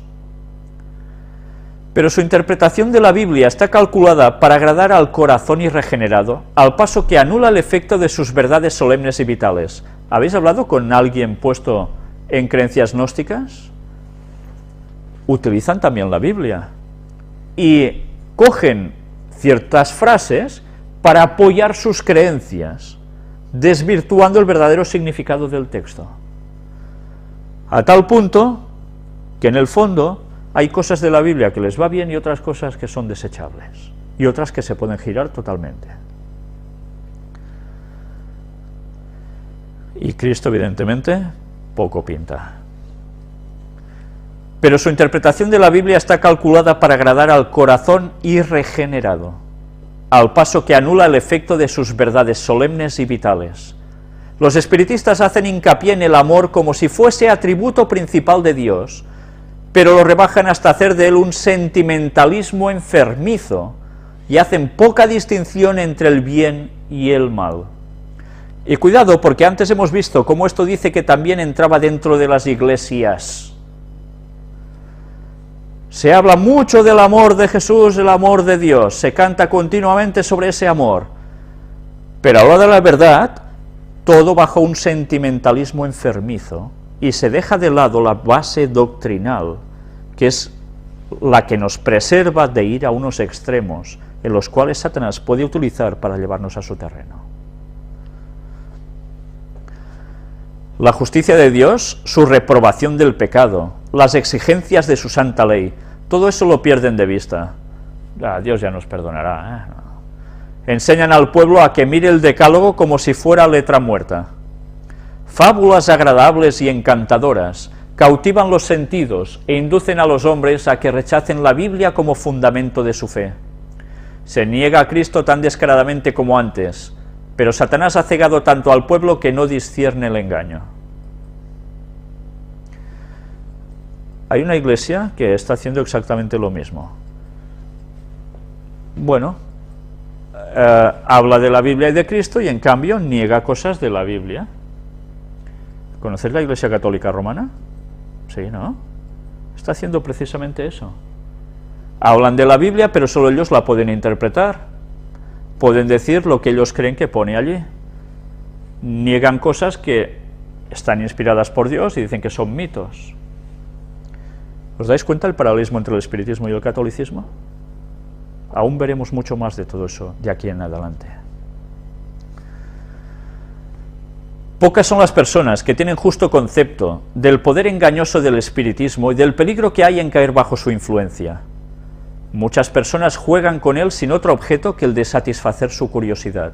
Pero su interpretación de la Biblia está calculada para agradar al corazón irregenerado, al paso que anula el efecto de sus verdades solemnes y vitales. ¿Habéis hablado con alguien puesto en creencias gnósticas? Utilizan también la Biblia y cogen ciertas frases para apoyar sus creencias, desvirtuando el verdadero significado del texto. A tal punto que en el fondo hay cosas de la Biblia que les va bien y otras cosas que son desechables, y otras que se pueden girar totalmente. Y Cristo, evidentemente, poco pinta. Pero su interpretación de la Biblia está calculada para agradar al corazón irregenerado, al paso que anula el efecto de sus verdades solemnes y vitales. Los espiritistas hacen hincapié en el amor como si fuese atributo principal de Dios, pero lo rebajan hasta hacer de él un sentimentalismo enfermizo y hacen poca distinción entre el bien y el mal. Y cuidado, porque antes hemos visto cómo esto dice que también entraba dentro de las iglesias. Se habla mucho del amor de Jesús, el amor de Dios, se canta continuamente sobre ese amor, pero a la hora de la verdad, todo bajo un sentimentalismo enfermizo, y se deja de lado la base doctrinal, que es la que nos preserva de ir a unos extremos, en los cuales Satanás puede utilizar para llevarnos a su terreno. La justicia de Dios, su reprobación del pecado, las exigencias de su santa ley, todo eso lo pierden de vista. Dios ya nos perdonará, ¿eh? No. Enseñan al pueblo a que mire el decálogo como si fuera letra muerta. Fábulas agradables y encantadoras cautivan los sentidos e inducen a los hombres a que rechacen la Biblia como fundamento de su fe. Se niega a Cristo tan descaradamente como antes, pero Satanás ha cegado tanto al pueblo que no discierne el engaño. Hay una iglesia que está haciendo exactamente lo mismo. Bueno, habla de la Biblia y de Cristo y en cambio niega cosas de la Biblia. ¿Conocéis la Iglesia Católica Romana? Sí, ¿no? Está haciendo precisamente eso. Hablan de la Biblia, pero solo ellos la pueden interpretar. Pueden decir lo que ellos creen que pone allí. Niegan cosas que están inspiradas por Dios y dicen que son mitos. ¿Os dais cuenta del paralelismo entre el espiritismo y el catolicismo? Aún veremos mucho más de todo eso de aquí en adelante. Pocas son las personas que tienen justo concepto del poder engañoso del espiritismo y del peligro que hay en caer bajo su influencia. Muchas personas juegan con él sin otro objeto que el de satisfacer su curiosidad.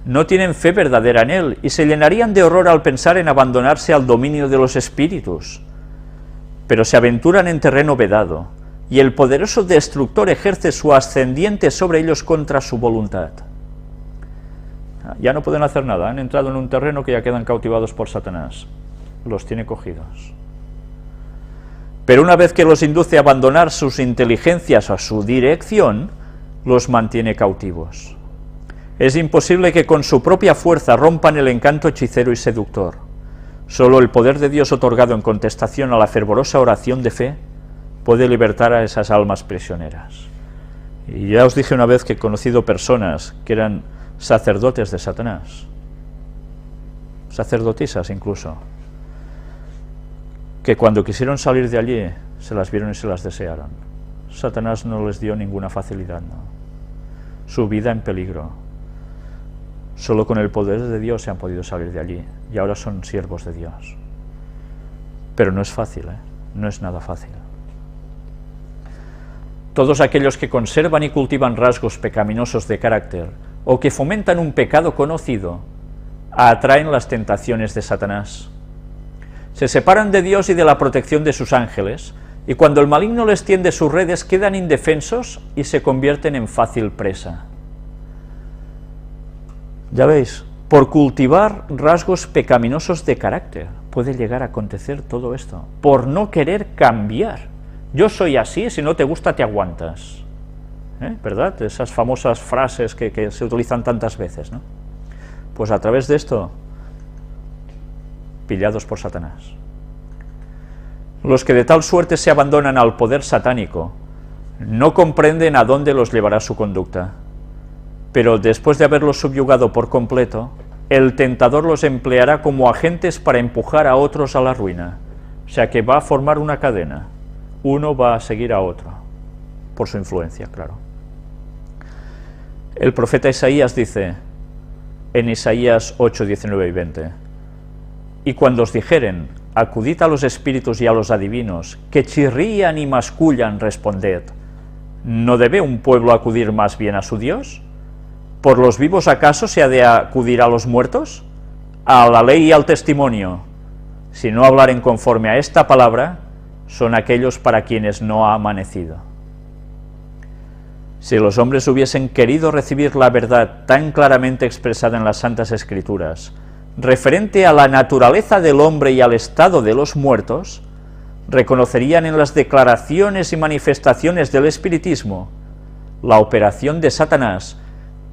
No tienen fe verdadera en él y se llenarían de horror al pensar en abandonarse al dominio de los espíritus. Pero se aventuran en terreno vedado, y el poderoso destructor ejerce su ascendiente sobre ellos contra su voluntad. Ya no pueden hacer nada, han entrado en un terreno que ya quedan cautivados por Satanás. Los tiene cogidos. Pero una vez que los induce a abandonar sus inteligencias a su dirección, los mantiene cautivos. Es imposible que con su propia fuerza rompan el encanto hechicero y seductor. Solo el poder de Dios otorgado en contestación a la fervorosa oración de fe puede libertar a esas almas prisioneras. Y ya os dije una vez que he conocido personas que eran sacerdotes de Satanás, sacerdotisas incluso, que cuando quisieron salir de allí se las vieron y se las desearon. Satanás no les dio ninguna facilidad, no. Su vida en peligro. Solo con el poder de Dios se han podido salir de allí y ahora son siervos de Dios. Pero no es fácil, no es nada fácil. Todos aquellos que conservan y cultivan rasgos pecaminosos de carácter o que fomentan un pecado conocido atraen las tentaciones de Satanás. Se separan de Dios y de la protección de sus ángeles, y cuando el maligno les tiende sus redes quedan indefensos y se convierten en fácil presa. Ya veis, por cultivar rasgos pecaminosos de carácter puede llegar a acontecer todo esto, por no querer cambiar. Yo soy así, si no te gusta te aguantas. ¿Verdad? Esas famosas frases que se utilizan tantas veces, ¿no? Pues a través de esto, pillados por Satanás. Los que de tal suerte se abandonan al poder satánico no comprenden a dónde los llevará su conducta, pero después de haberlos subyugado por completo, el tentador los empleará como agentes para empujar a otros a la ruina, o sea que va a formar una cadena, uno va a seguir a otro, por su influencia, claro. El profeta Isaías dice, en Isaías 8, 19 y 20, «Y cuando os dijeren, acudid a los espíritus y a los adivinos, que chirrían y mascullan, responded, ¿no debe un pueblo acudir más bien a su Dios? ¿Por los vivos acaso se ha de acudir a los muertos? A la ley y al testimonio. Si no hablaren conforme a esta palabra, son aquellos para quienes no ha amanecido». Si los hombres hubiesen querido recibir la verdad tan claramente expresada en las Santas Escrituras, referente a la naturaleza del hombre y al estado de los muertos, reconocerían en las declaraciones y manifestaciones del espiritismo la operación de Satanás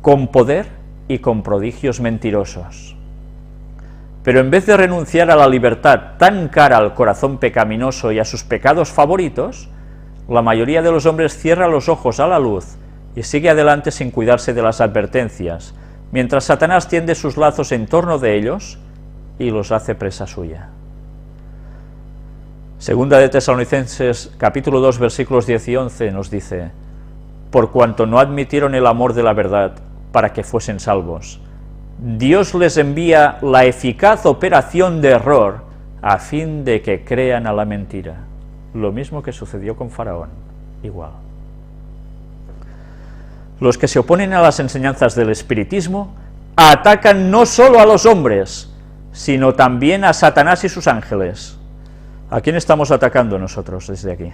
con poder y con prodigios mentirosos. Pero en vez de renunciar a la libertad tan cara al corazón pecaminoso y a sus pecados favoritos, la mayoría de los hombres cierra los ojos a la luz y sigue adelante sin cuidarse de las advertencias, mientras Satanás tiende sus lazos en torno de ellos y los hace presa suya. Segunda de Tesalonicenses, capítulo 2, versículos 10 y 11 nos dice, «Por cuanto no admitieron el amor de la verdad para que fuesen salvos, Dios les envía la eficaz operación de error a fin de que crean a la mentira. Lo mismo que sucedió con Faraón, igual. Los que se oponen a las enseñanzas del espiritismo atacan no solo a los hombres, sino también a Satanás y sus ángeles. ¿A quién estamos atacando nosotros desde aquí?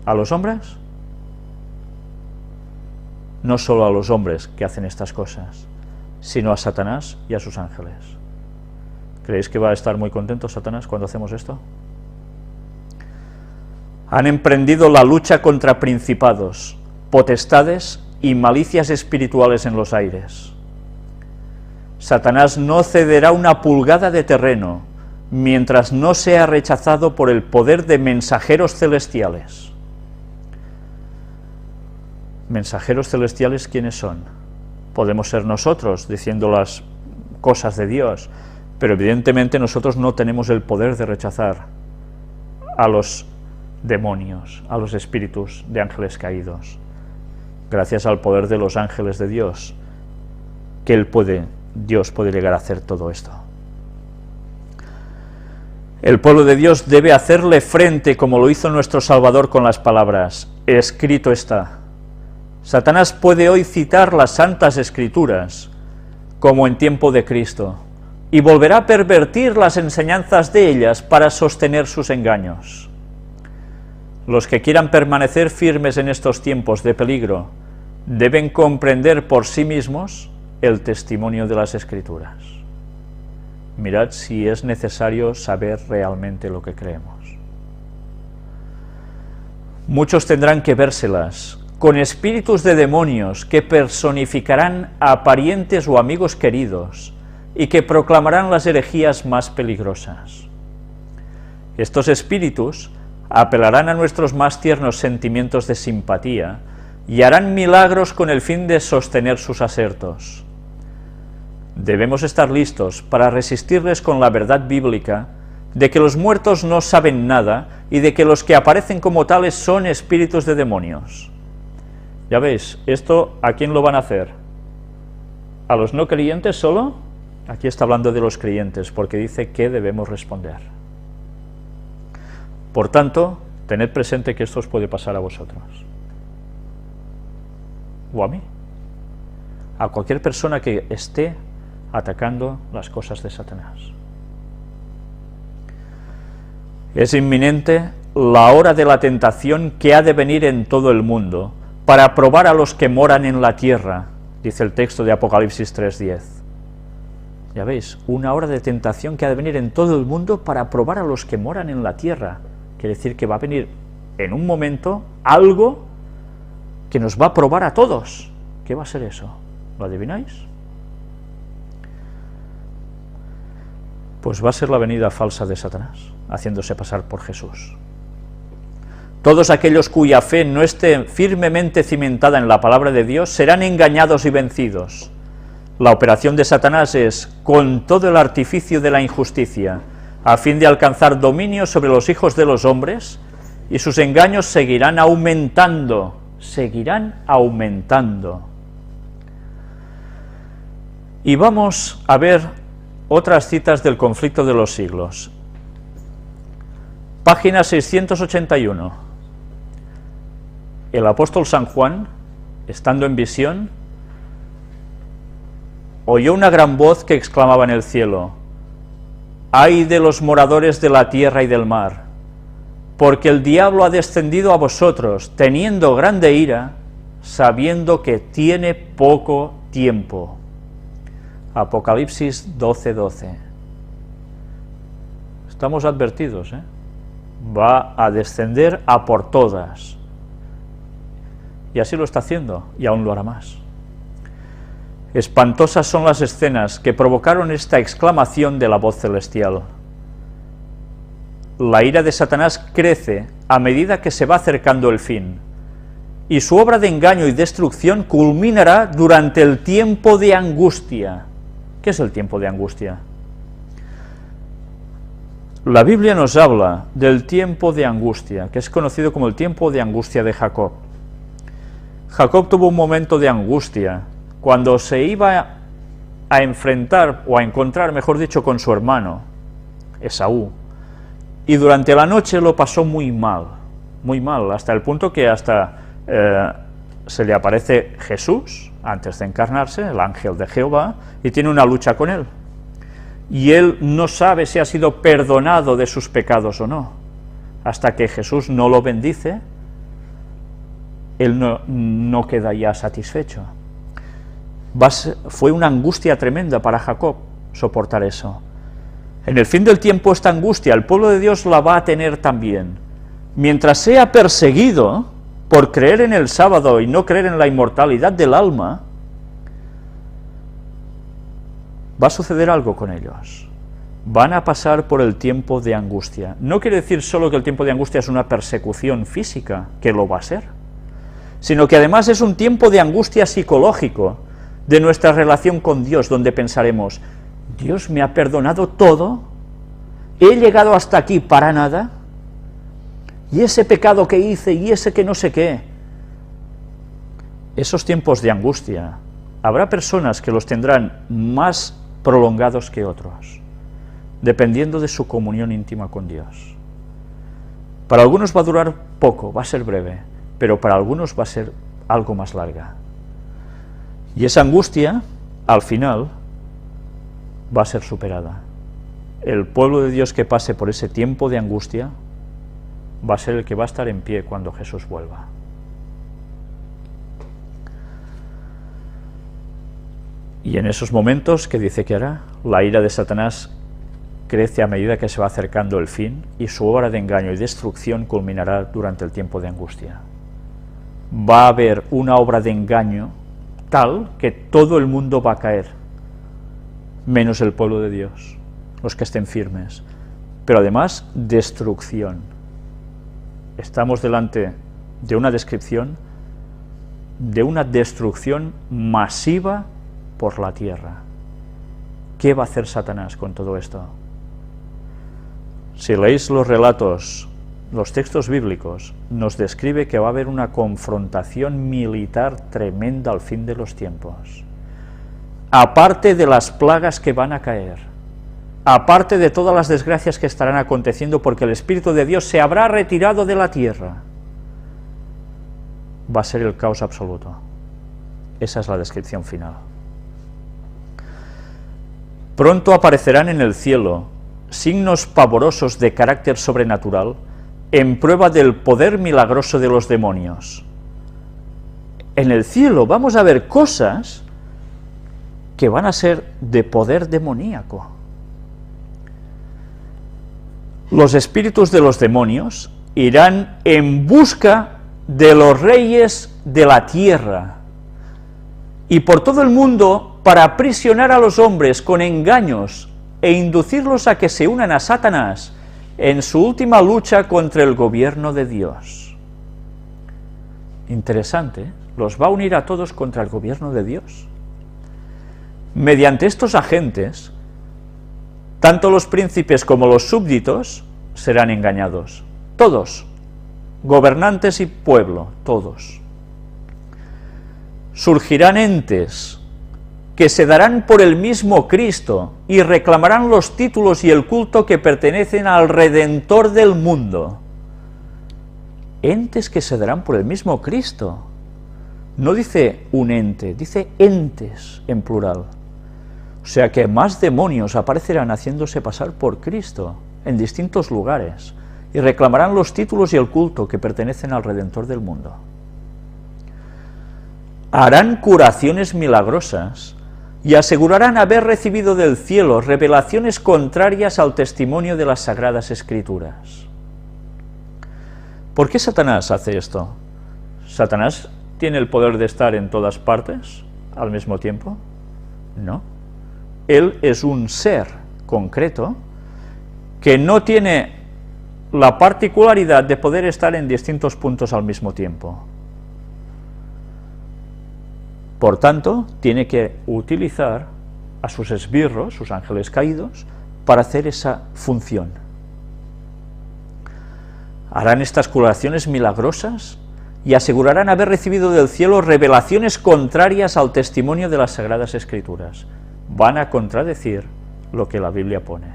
¿A los hombres? No solo a los hombres que hacen estas cosas, sino a Satanás y a sus ángeles. ¿Creéis que va a estar muy contento Satanás cuando hacemos esto? Han emprendido la lucha contra principados, potestades y malicias espirituales en los aires. Satanás no cederá una pulgada de terreno mientras no sea rechazado por el poder de mensajeros celestiales. ¿Mensajeros celestiales quiénes son? Podemos ser nosotros diciendo las cosas de Dios, pero evidentemente nosotros no tenemos el poder de rechazar a los demonios, a los espíritus de ángeles caídos. Gracias al poder de los ángeles de Dios, que Dios puede llegar a hacer todo esto. El pueblo de Dios debe hacerle frente como lo hizo nuestro Salvador con las palabras: escrito está. Satanás puede hoy citar las Santas Escrituras, como en tiempo de Cristo, y volverá a pervertir las enseñanzas de ellas para sostener sus engaños. Los que quieran permanecer firmes en estos tiempos de peligro deben comprender por sí mismos el testimonio de las Escrituras. Mirad si es necesario saber realmente lo que creemos. Muchos tendrán que vérselas con espíritus de demonios que personificarán a parientes o amigos queridos y que proclamarán las herejías más peligrosas. Estos espíritus apelarán a nuestros más tiernos sentimientos de simpatía y harán milagros con el fin de sostener sus asertos. Debemos estar listos para resistirles con la verdad bíblica de que los muertos no saben nada y de que los que aparecen como tales son espíritus de demonios. Ya veis, esto ¿a quién lo van a hacer? ¿A los no creyentes solo? Aquí está hablando de los creyentes, porque dice que debemos responder. Por tanto, tened presente que esto os puede pasar a vosotros. O a mí. A cualquier persona que esté atacando las cosas de Satanás. Es inminente la hora de la tentación que ha de venir en todo el mundo, para probar a los que moran en la tierra, dice el texto de Apocalipsis 3:10. Ya veis, una hora de tentación que ha de venir en todo el mundo para probar a los que moran en la tierra. Quiere decir que va a venir en un momento algo que nos va a probar a todos. ¿Qué va a ser eso? ¿Lo adivináis? Pues va a ser la venida falsa de Satanás, haciéndose pasar por Jesús. Todos aquellos cuya fe no esté firmemente cimentada en la palabra de Dios serán engañados y vencidos. La operación de Satanás es con todo el artificio de la injusticia, a fin de alcanzar dominio sobre los hijos de los hombres, y sus engaños seguirán aumentando, Y vamos a ver otras citas del conflicto de los siglos. Página 681. El apóstol San Juan, estando en visión, oyó una gran voz que exclamaba en el cielo: ¡ay de los moradores de la tierra y del mar! Porque el diablo ha descendido a vosotros, teniendo grande ira, sabiendo que tiene poco tiempo. Apocalipsis 12:12. Estamos advertidos, va a descender a por todas. Y así lo está haciendo, y aún lo hará más. Espantosas son las escenas que provocaron esta exclamación de la voz celestial. La ira de Satanás crece a medida que se va acercando el fin, y su obra de engaño y destrucción culminará durante el tiempo de angustia. ¿Qué es el tiempo de angustia? La Biblia nos habla del tiempo de angustia, que es conocido como el tiempo de angustia de Jacob. Jacob tuvo un momento de angustia cuando se iba a enfrentar, o a encontrar, mejor dicho, con su hermano, Esaú, y durante la noche lo pasó muy mal, hasta el punto que hasta se le aparece Jesús, antes de encarnarse, el ángel de Jehová, y tiene una lucha con él. Y él no sabe si ha sido perdonado de sus pecados o no. Hasta que Jesús no lo bendice, él no queda ya satisfecho. Fue una angustia tremenda para Jacob soportar eso. En el fin del tiempo esta angustia el pueblo de Dios la va a tener también. Mientras sea perseguido por creer en el sábado y no creer en la inmortalidad del alma, va a suceder algo con ellos. Van a pasar por el tiempo de angustia. No quiere decir solo que el tiempo de angustia es una persecución física, que lo va a ser, sino que además es un tiempo de angustia psicológico de nuestra relación con Dios, donde pensaremos, Dios me ha perdonado todo, he llegado hasta aquí para nada, y ese pecado que hice, y ese que no sé qué. Esos tiempos de angustia, habrá personas que los tendrán más prolongados que otros, dependiendo de su comunión íntima con Dios. Para algunos va a durar poco, va a ser breve, pero para algunos va a ser algo más larga. Y esa angustia, al final, va a ser superada. El pueblo de Dios que pase por ese tiempo de angustia va a ser el que va a estar en pie cuando Jesús vuelva. Y en esos momentos, ¿qué dice que hará? La ira de Satanás crece a medida que se va acercando el fin, y su obra de engaño y destrucción culminará durante el tiempo de angustia. Va a haber una obra de engaño tal que todo el mundo va a caer, menos el pueblo de Dios, los que estén firmes. Pero además, destrucción. Estamos delante de una descripción de una destrucción masiva por la tierra. ¿Qué va a hacer Satanás con todo esto? Si leéis los relatos, los textos bíblicos, nos describe que va a haber una confrontación militar tremenda al fin de los tiempos. Aparte de las plagas que van a caer, aparte de todas las desgracias que estarán aconteciendo porque el Espíritu de Dios se habrá retirado de la tierra, va a ser el caos absoluto. Esa es la descripción final. Pronto aparecerán en el cielo signos pavorosos de carácter sobrenatural en prueba del poder milagroso de los demonios. En el cielo vamos a ver cosas que van a ser de poder demoníaco. Los espíritus de los demonios irán en busca de los reyes de la tierra y por todo el mundo para aprisionar a los hombres con engaños e inducirlos a que se unan a Satanás en su última lucha contra el gobierno de Dios. Interesante, ¿eh? Los va a unir a todos contra el gobierno de Dios. Mediante estos agentes, tanto los príncipes como los súbditos serán engañados. Todos, gobernantes y pueblo, todos. Surgirán entes que se darán por el mismo Cristo y reclamarán los títulos y el culto que pertenecen al Redentor del mundo. Entes que se darán por el mismo Cristo. No dice un ente, dice entes en plural. O sea que más demonios aparecerán haciéndose pasar por Cristo en distintos lugares y reclamarán los títulos y el culto que pertenecen al Redentor del mundo. Harán curaciones milagrosas y asegurarán haber recibido del cielo revelaciones contrarias al testimonio de las Sagradas Escrituras. ¿Por qué Satanás hace esto? ¿Satanás tiene el poder de estar en todas partes al mismo tiempo? No. Él es un ser concreto que no tiene la particularidad de poder estar en distintos puntos al mismo tiempo. Por tanto, tiene que utilizar a sus esbirros, sus ángeles caídos, para hacer esa función. Harán estas curaciones milagrosas y asegurarán haber recibido del cielo revelaciones contrarias al testimonio de las Sagradas Escrituras. van a contradecir lo que la Biblia pone.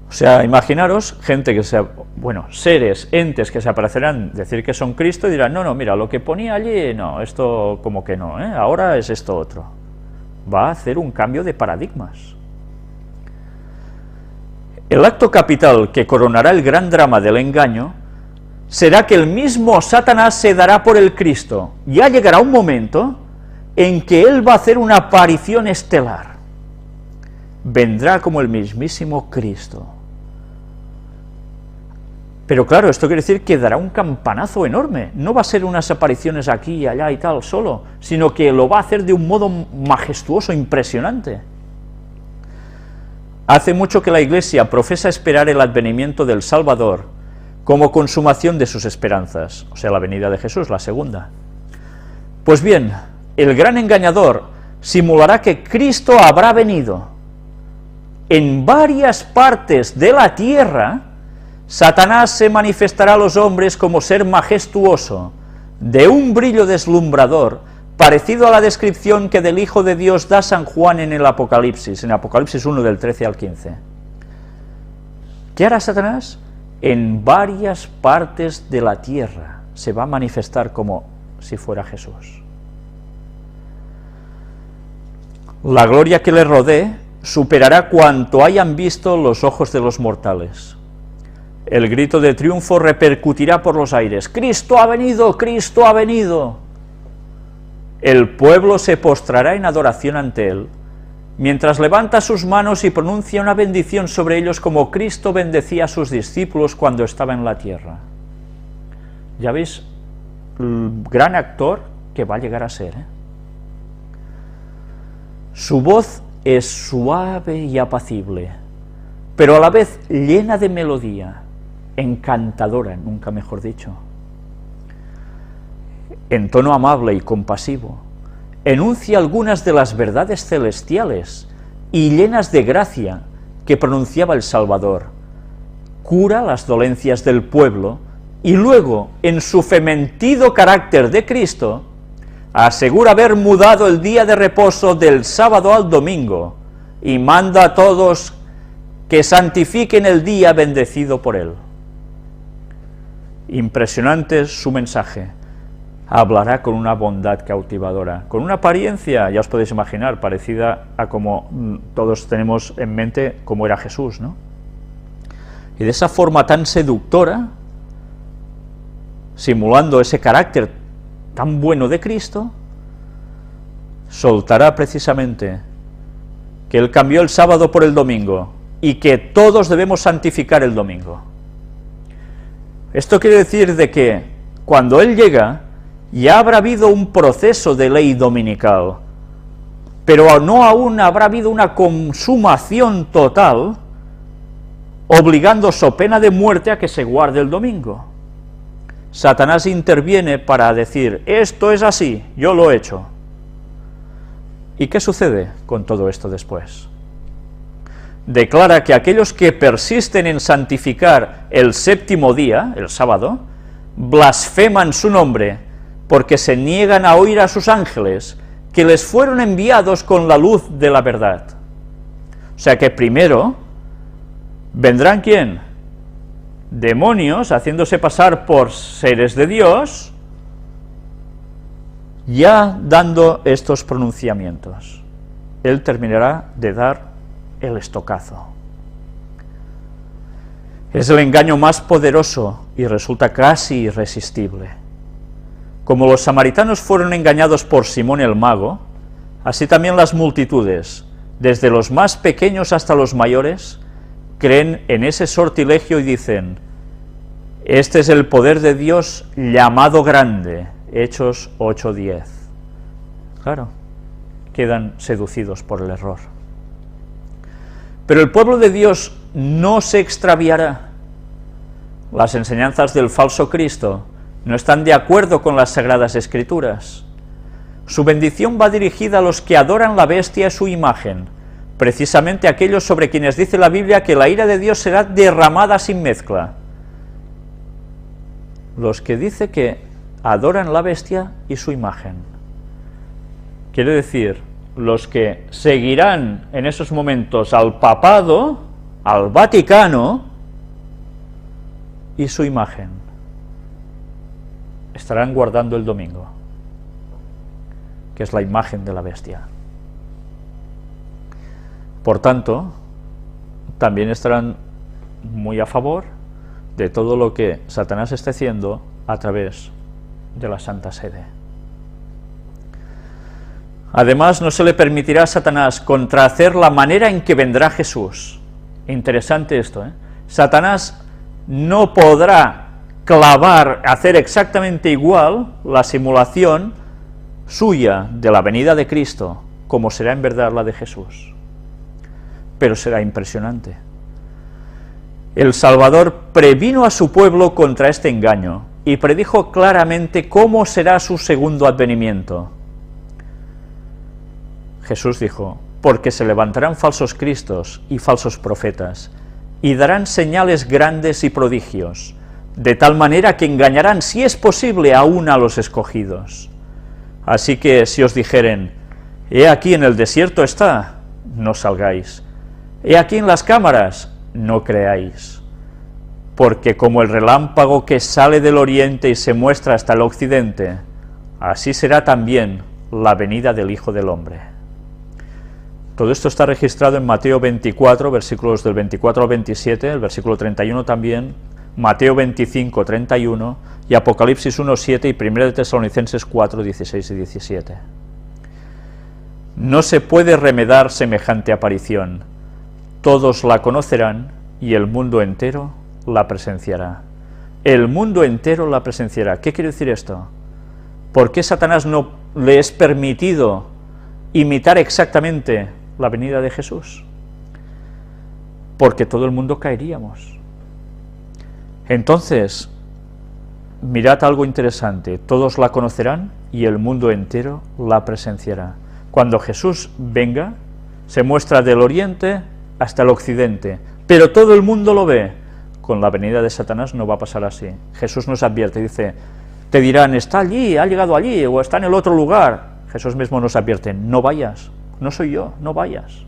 O sea, imaginaros gente que seres, entes que se aparecerán, decir que son Cristo y dirán, no, mira, lo que ponía allí, no, esto como que no, ahora es esto otro. Va a hacer un cambio de paradigmas. El acto capital que coronará el gran drama del engaño será que el mismo Satanás se dará por el Cristo. Ya llegará un momento en que él va a hacer una aparición estelar. Vendrá como el mismísimo Cristo. Pero claro, esto quiere decir que dará un campanazo enorme. No va a ser unas apariciones aquí y allá y tal solo, sino que lo va a hacer de un modo majestuoso, impresionante. Hace mucho que la Iglesia profesa esperar el advenimiento del Salvador como consumación de sus esperanzas, o sea, la venida de Jesús, la segunda. Pues bien, el gran engañador simulará que Cristo habrá venido. En varias partes de la tierra, Satanás se manifestará a los hombres como ser majestuoso, de un brillo deslumbrador, parecido a la descripción que del Hijo de Dios da San Juan en Apocalipsis 1, del 13 al 15. ¿Qué hará Satanás? En varias partes de la tierra se va a manifestar como si fuera Jesús. La gloria que le rodee superará cuanto hayan visto los ojos de los mortales. El grito de triunfo repercutirá por los aires. ¡Cristo ha venido! ¡Cristo ha venido! El pueblo se postrará en adoración ante él, mientras levanta sus manos y pronuncia una bendición sobre ellos como Cristo bendecía a sus discípulos cuando estaba en la tierra. Ya veis el gran actor que va a llegar a ser, Su voz es suave y apacible, pero a la vez llena de melodía, encantadora, nunca mejor dicho. En tono amable y compasivo, enuncia algunas de las verdades celestiales y llenas de gracia que pronunciaba el Salvador, cura las dolencias del pueblo y luego, en su fementido carácter de Cristo, asegura haber mudado el día de reposo del sábado al domingo y manda a todos que santifiquen el día bendecido por él. Impresionante es su mensaje. Hablará con una bondad cautivadora, con una apariencia, ya os podéis imaginar, parecida a como todos tenemos en mente cómo era Jesús, ¿no? Y de esa forma tan seductora, simulando ese carácter tan bueno de Cristo, soltará precisamente que él cambió el sábado por el domingo y que todos debemos santificar el domingo. Esto quiere decir de que cuando él llega, ya habrá habido un proceso de ley dominical, pero no aún habrá habido una consumación total, obligando so pena de muerte a que se guarde el domingo. Satanás interviene para decir, esto es así, yo lo he hecho. ¿Y qué sucede con todo esto después? Declara que aquellos que persisten en santificar el séptimo día, el sábado, blasfeman su nombre, porque se niegan a oír a sus ángeles, que les fueron enviados con la luz de la verdad. O sea que primero vendrán ¿quién? Demonios haciéndose pasar por seres de Dios, ya dando estos pronunciamientos. Él terminará de dar el estocazo. Es el engaño más poderoso y resulta casi irresistible. Como los samaritanos fueron engañados por Simón el mago, así también las multitudes, desde los más pequeños hasta los mayores, creen en ese sortilegio y dicen, este es el poder de Dios llamado grande, Hechos 8:10. Claro, quedan seducidos por el error. Pero el pueblo de Dios no se extraviará. Las enseñanzas del falso Cristo no están de acuerdo con las Sagradas Escrituras. Su bendición va dirigida a los que adoran la bestia y su imagen, precisamente aquellos sobre quienes dice la Biblia que la ira de Dios será derramada sin mezcla. Los que dice que adoran la bestia y su imagen. Quiere decir, los que seguirán en esos momentos al papado, al Vaticano y su imagen. Estarán guardando el domingo, que es la imagen de la bestia. Por tanto, también estarán muy a favor de todo lo que Satanás esté haciendo a través de la Santa Sede. Además, no se le permitirá a Satanás contrahacer la manera en que vendrá Jesús. Interesante esto, ¿eh? Satanás no podrá clavar, hacer exactamente igual la simulación suya de la venida de Cristo, como será en verdad la de Jesús. Pero será impresionante. El Salvador previno a su pueblo contra este engaño y predijo claramente cómo será su segundo advenimiento. Jesús dijo: porque se levantarán falsos cristos y falsos profetas, y darán señales grandes y prodigios, de tal manera que engañarán, si es posible, aún a los escogidos. Así que si os dijeren: he aquí en el desierto está, no salgáis, he aquí en las cámaras, no creáis, porque como el relámpago que sale del oriente y se muestra hasta el occidente, así será también la venida del Hijo del Hombre. Todo esto está registrado en Mateo 24, versículos del 24 al 27, el versículo 31 también, Mateo 25, 31, y Apocalipsis 1, 7 y 1 de Tesalonicenses 4, 16 y 17. No se puede remedar semejante aparición. Todos la conocerán y el mundo entero la presenciará. El mundo entero la presenciará. ¿Qué quiere decir esto? ¿Por qué Satanás no le es permitido imitar exactamente la venida de Jesús? Porque todo el mundo caeríamos. Entonces, mirad algo interesante: todos la conocerán y el mundo entero la presenciará. Cuando Jesús venga, se muestra del oriente hasta el occidente, pero todo el mundo lo ve. Con la venida de Satanás no va a pasar así. Jesús nos advierte, dice, te dirán, está allí, ha llegado allí, o está en el otro lugar. Jesús mismo nos advierte, no vayas, no soy yo, no vayas.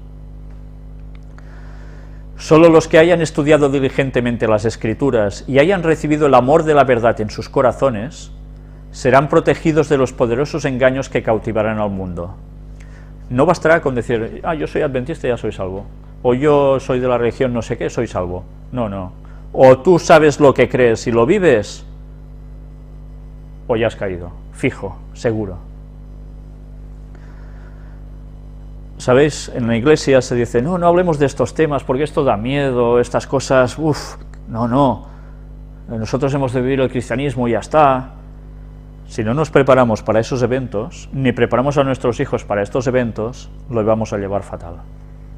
Solo los que hayan estudiado diligentemente las Escrituras y hayan recibido el amor de la verdad en sus corazones, serán protegidos de los poderosos engaños que cautivarán al mundo. No bastará con decir, yo soy adventista y ya soy salvo, o yo soy de la religión no sé qué, soy salvo. No, no. O tú sabes lo que crees y lo vives, o ya has caído, fijo, seguro. ¿Sabéis? En la iglesia se dice, no hablemos de estos temas porque esto da miedo, estas cosas, no. Nosotros hemos de vivir el cristianismo y ya está. Si no nos preparamos para esos eventos, ni preparamos a nuestros hijos para estos eventos, lo vamos a llevar fatal,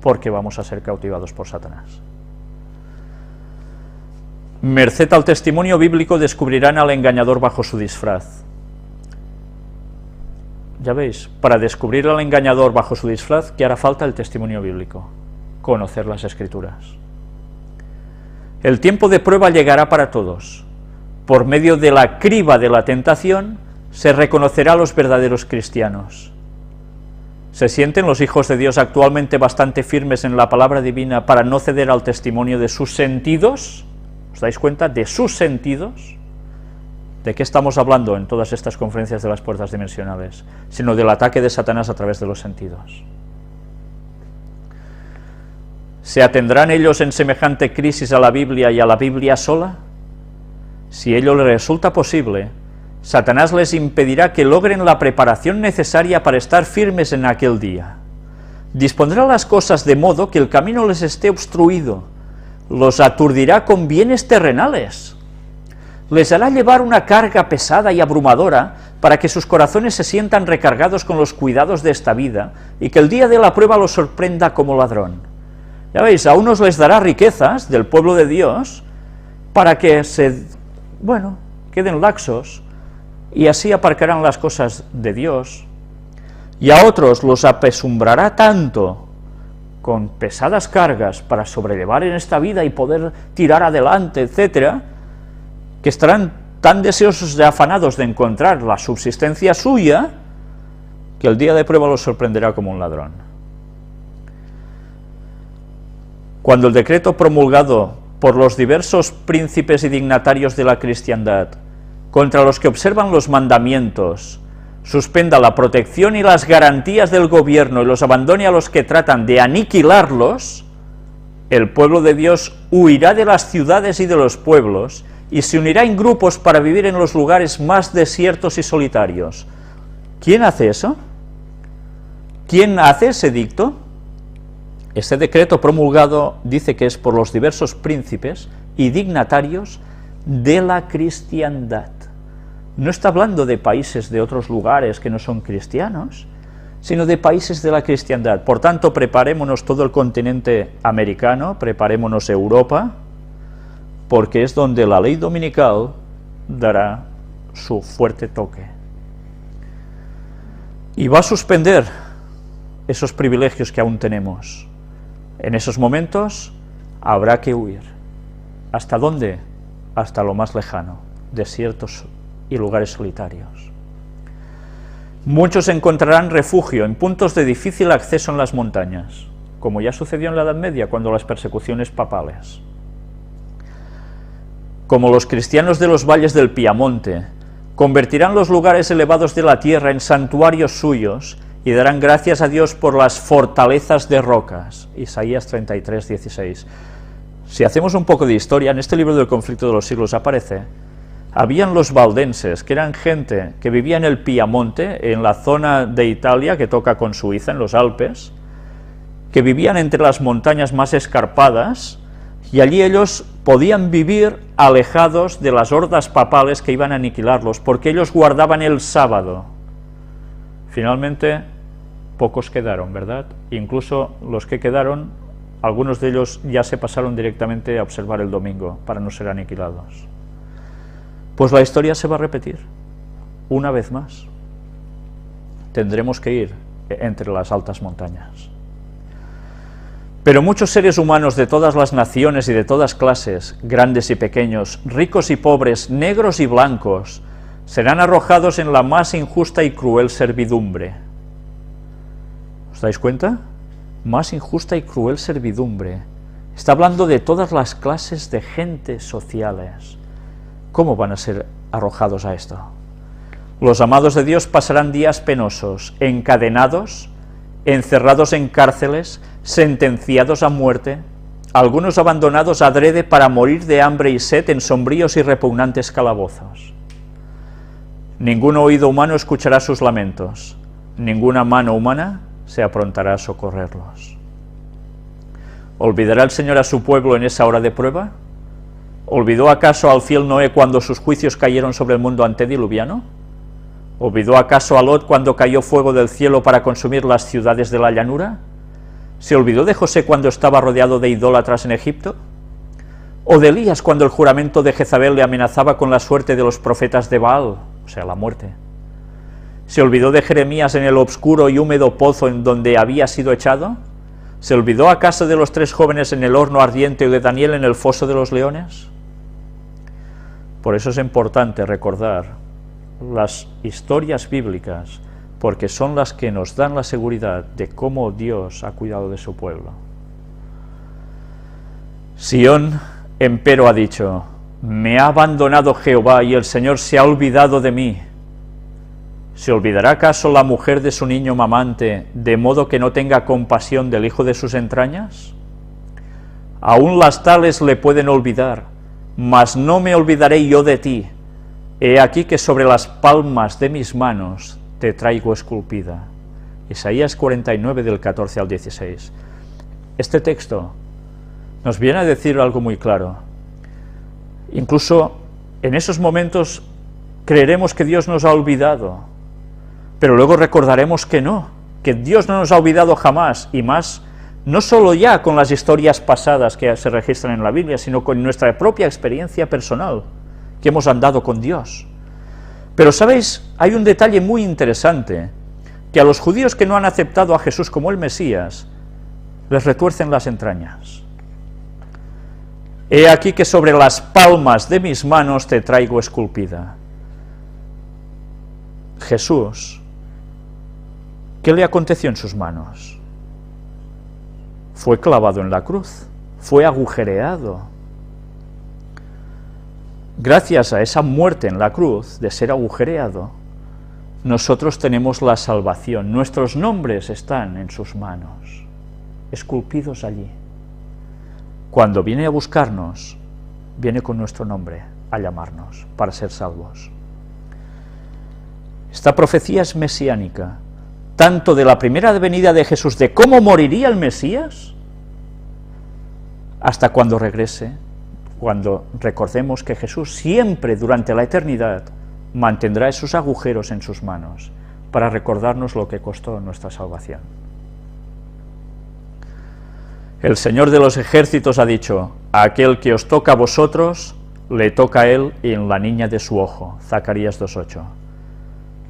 porque vamos a ser cautivados por Satanás. Merced al testimonio bíblico descubrirán al engañador bajo su disfraz. Ya veis, para descubrir al engañador bajo su disfraz, ¿qué hará falta? El testimonio bíblico, conocer las Escrituras. El tiempo de prueba llegará para todos. Por medio de la criba de la tentación, se reconocerá a los verdaderos cristianos. ¿Se sienten los hijos de Dios actualmente bastante firmes en la palabra divina para no ceder al testimonio de sus sentidos? ¿Os dais cuenta? De sus sentidos. ¿De qué estamos hablando en todas estas conferencias de las puertas dimensionales? Sino del ataque de Satanás a través de los sentidos. ¿Se atendrán ellos en semejante crisis a la Biblia y a la Biblia sola? Si ello les resulta posible, Satanás les impedirá que logren la preparación necesaria para estar firmes en aquel día. Dispondrá las cosas de modo que el camino les esté obstruido, los aturdirá con bienes terrenales, les hará llevar una carga pesada y abrumadora para que sus corazones se sientan recargados con los cuidados de esta vida y que el día de la prueba los sorprenda como ladrón. Ya veis, a unos les dará riquezas del pueblo de Dios para que queden laxos y así aparcarán las cosas de Dios, y a otros los apesumbrará tanto con pesadas cargas para sobrellevar en esta vida y poder tirar adelante, etcétera, que estarán tan deseosos y afanados de encontrar la subsistencia suya, que el día de prueba los sorprenderá como un ladrón. Cuando el decreto promulgado por los diversos príncipes y dignatarios de la cristiandad contra los que observan los mandamientos suspenda la protección y las garantías del gobierno y los abandone a los que tratan de aniquilarlos, el pueblo de Dios huirá de las ciudades y de los pueblos y se unirá en grupos para vivir en los lugares más desiertos y solitarios. ¿Quién hace eso? ¿Quién hace ese edicto? Este decreto promulgado dice que es por los diversos príncipes y dignatarios de la cristiandad. No está hablando de países de otros lugares que no son cristianos, sino de países de la cristiandad. Por tanto, preparémonos todo el continente americano, preparémonos Europa, porque es donde la ley dominical dará su fuerte toque. Y va a suspender esos privilegios que aún tenemos. En esos momentos habrá que huir. ¿Hasta dónde? Hasta lo más lejano, desiertos y lugares solitarios. Muchos encontrarán refugio en puntos de difícil acceso en las montañas, como ya sucedió en la Edad Media cuando las persecuciones papales. Como los cristianos de los valles del Piamonte, convertirán los lugares elevados de la tierra en santuarios suyos y darán gracias a Dios por las fortalezas de rocas. Isaías 33, 16. Si hacemos un poco de historia, en este libro del conflicto de los siglos aparece, habían los valdenses, que eran gente que vivía en el Piamonte, en la zona de Italia que toca con Suiza, en los Alpes, que vivían entre las montañas más escarpadas, y allí ellos podían vivir alejados de las hordas papales que iban a aniquilarlos, porque ellos guardaban el sábado. Finalmente, pocos quedaron, ¿verdad? Incluso los que quedaron, algunos de ellos ya se pasaron directamente a observar el domingo, para no ser aniquilados. Pues la historia se va a repetir, una vez más. Tendremos que ir entre las altas montañas. Pero muchos seres humanos de todas las naciones y de todas clases, grandes y pequeños, ricos y pobres, negros y blancos, serán arrojados en la más injusta y cruel servidumbre. ¿Os dais cuenta? Más injusta y cruel servidumbre. Está hablando de todas las clases de gente sociales. ¿Cómo van a ser arrojados a esto? Los amados de Dios pasarán días penosos, encadenados, encerrados en cárceles, sentenciados a muerte, algunos abandonados adrede para morir de hambre y sed en sombríos y repugnantes calabozos. Ningún oído humano escuchará sus lamentos, ninguna mano humana se aprontará a socorrerlos. ¿Olvidará el Señor a su pueblo en esa hora de prueba? ¿Olvidó acaso al fiel Noé cuando sus juicios cayeron sobre el mundo antediluviano? ¿Olvidó acaso a Lot cuando cayó fuego del cielo para consumir las ciudades de la llanura? ¿Se olvidó de José cuando estaba rodeado de idólatras en Egipto? ¿O de Elías cuando el juramento de Jezabel le amenazaba con la suerte de los profetas de Baal, o sea, la muerte? ¿Se olvidó de Jeremías en el obscuro y húmedo pozo en donde había sido echado? ¿Se olvidó acaso de los 3 jóvenes en el horno ardiente o de Daniel en el foso de los leones? Por eso es importante recordar las historias bíblicas, porque son las que nos dan la seguridad de cómo Dios ha cuidado de su pueblo. Sión, empero, ha dicho: me ha abandonado Jehová y el Señor se ha olvidado de mí. ¿Se olvidará acaso la mujer de su niño mamante, de modo que no tenga compasión del hijo de sus entrañas? Aún las tales le pueden olvidar, mas no me olvidaré yo de ti. He aquí que sobre las palmas de mis manos te traigo esculpida. Isaías 49, del 14 al 16. Este texto nos viene a decir algo muy claro. Incluso en esos momentos creeremos que Dios nos ha olvidado, pero luego recordaremos que no, que Dios no nos ha olvidado jamás, y más, no solo ya con las historias pasadas que se registran en la Biblia, sino con nuestra propia experiencia personal, que hemos andado con Dios. Pero, ¿sabéis? Hay un detalle muy interesante, que a los judíos que no han aceptado a Jesús como el Mesías, les retuercen las entrañas. He aquí que sobre las palmas de mis manos te traigo esculpida. Jesús ¿Qué le aconteció en sus manos? Fue clavado en la cruz, fue agujereado. Gracias a esa muerte en la cruz, de ser agujereado, nosotros tenemos la salvación. Nuestros nombres están en sus manos, esculpidos allí. Cuando viene a buscarnos, viene con nuestro nombre a llamarnos para ser salvos. Esta profecía es mesiánica, tanto de la primera venida de Jesús, de cómo moriría el Mesías, hasta cuando regrese, cuando recordemos que Jesús siempre durante la eternidad mantendrá esos agujeros en sus manos para recordarnos lo que costó nuestra salvación. El Señor de los ejércitos ha dicho: a aquel que os toca a vosotros, le toca a él y en la niña de su ojo. Zacarías 2:8.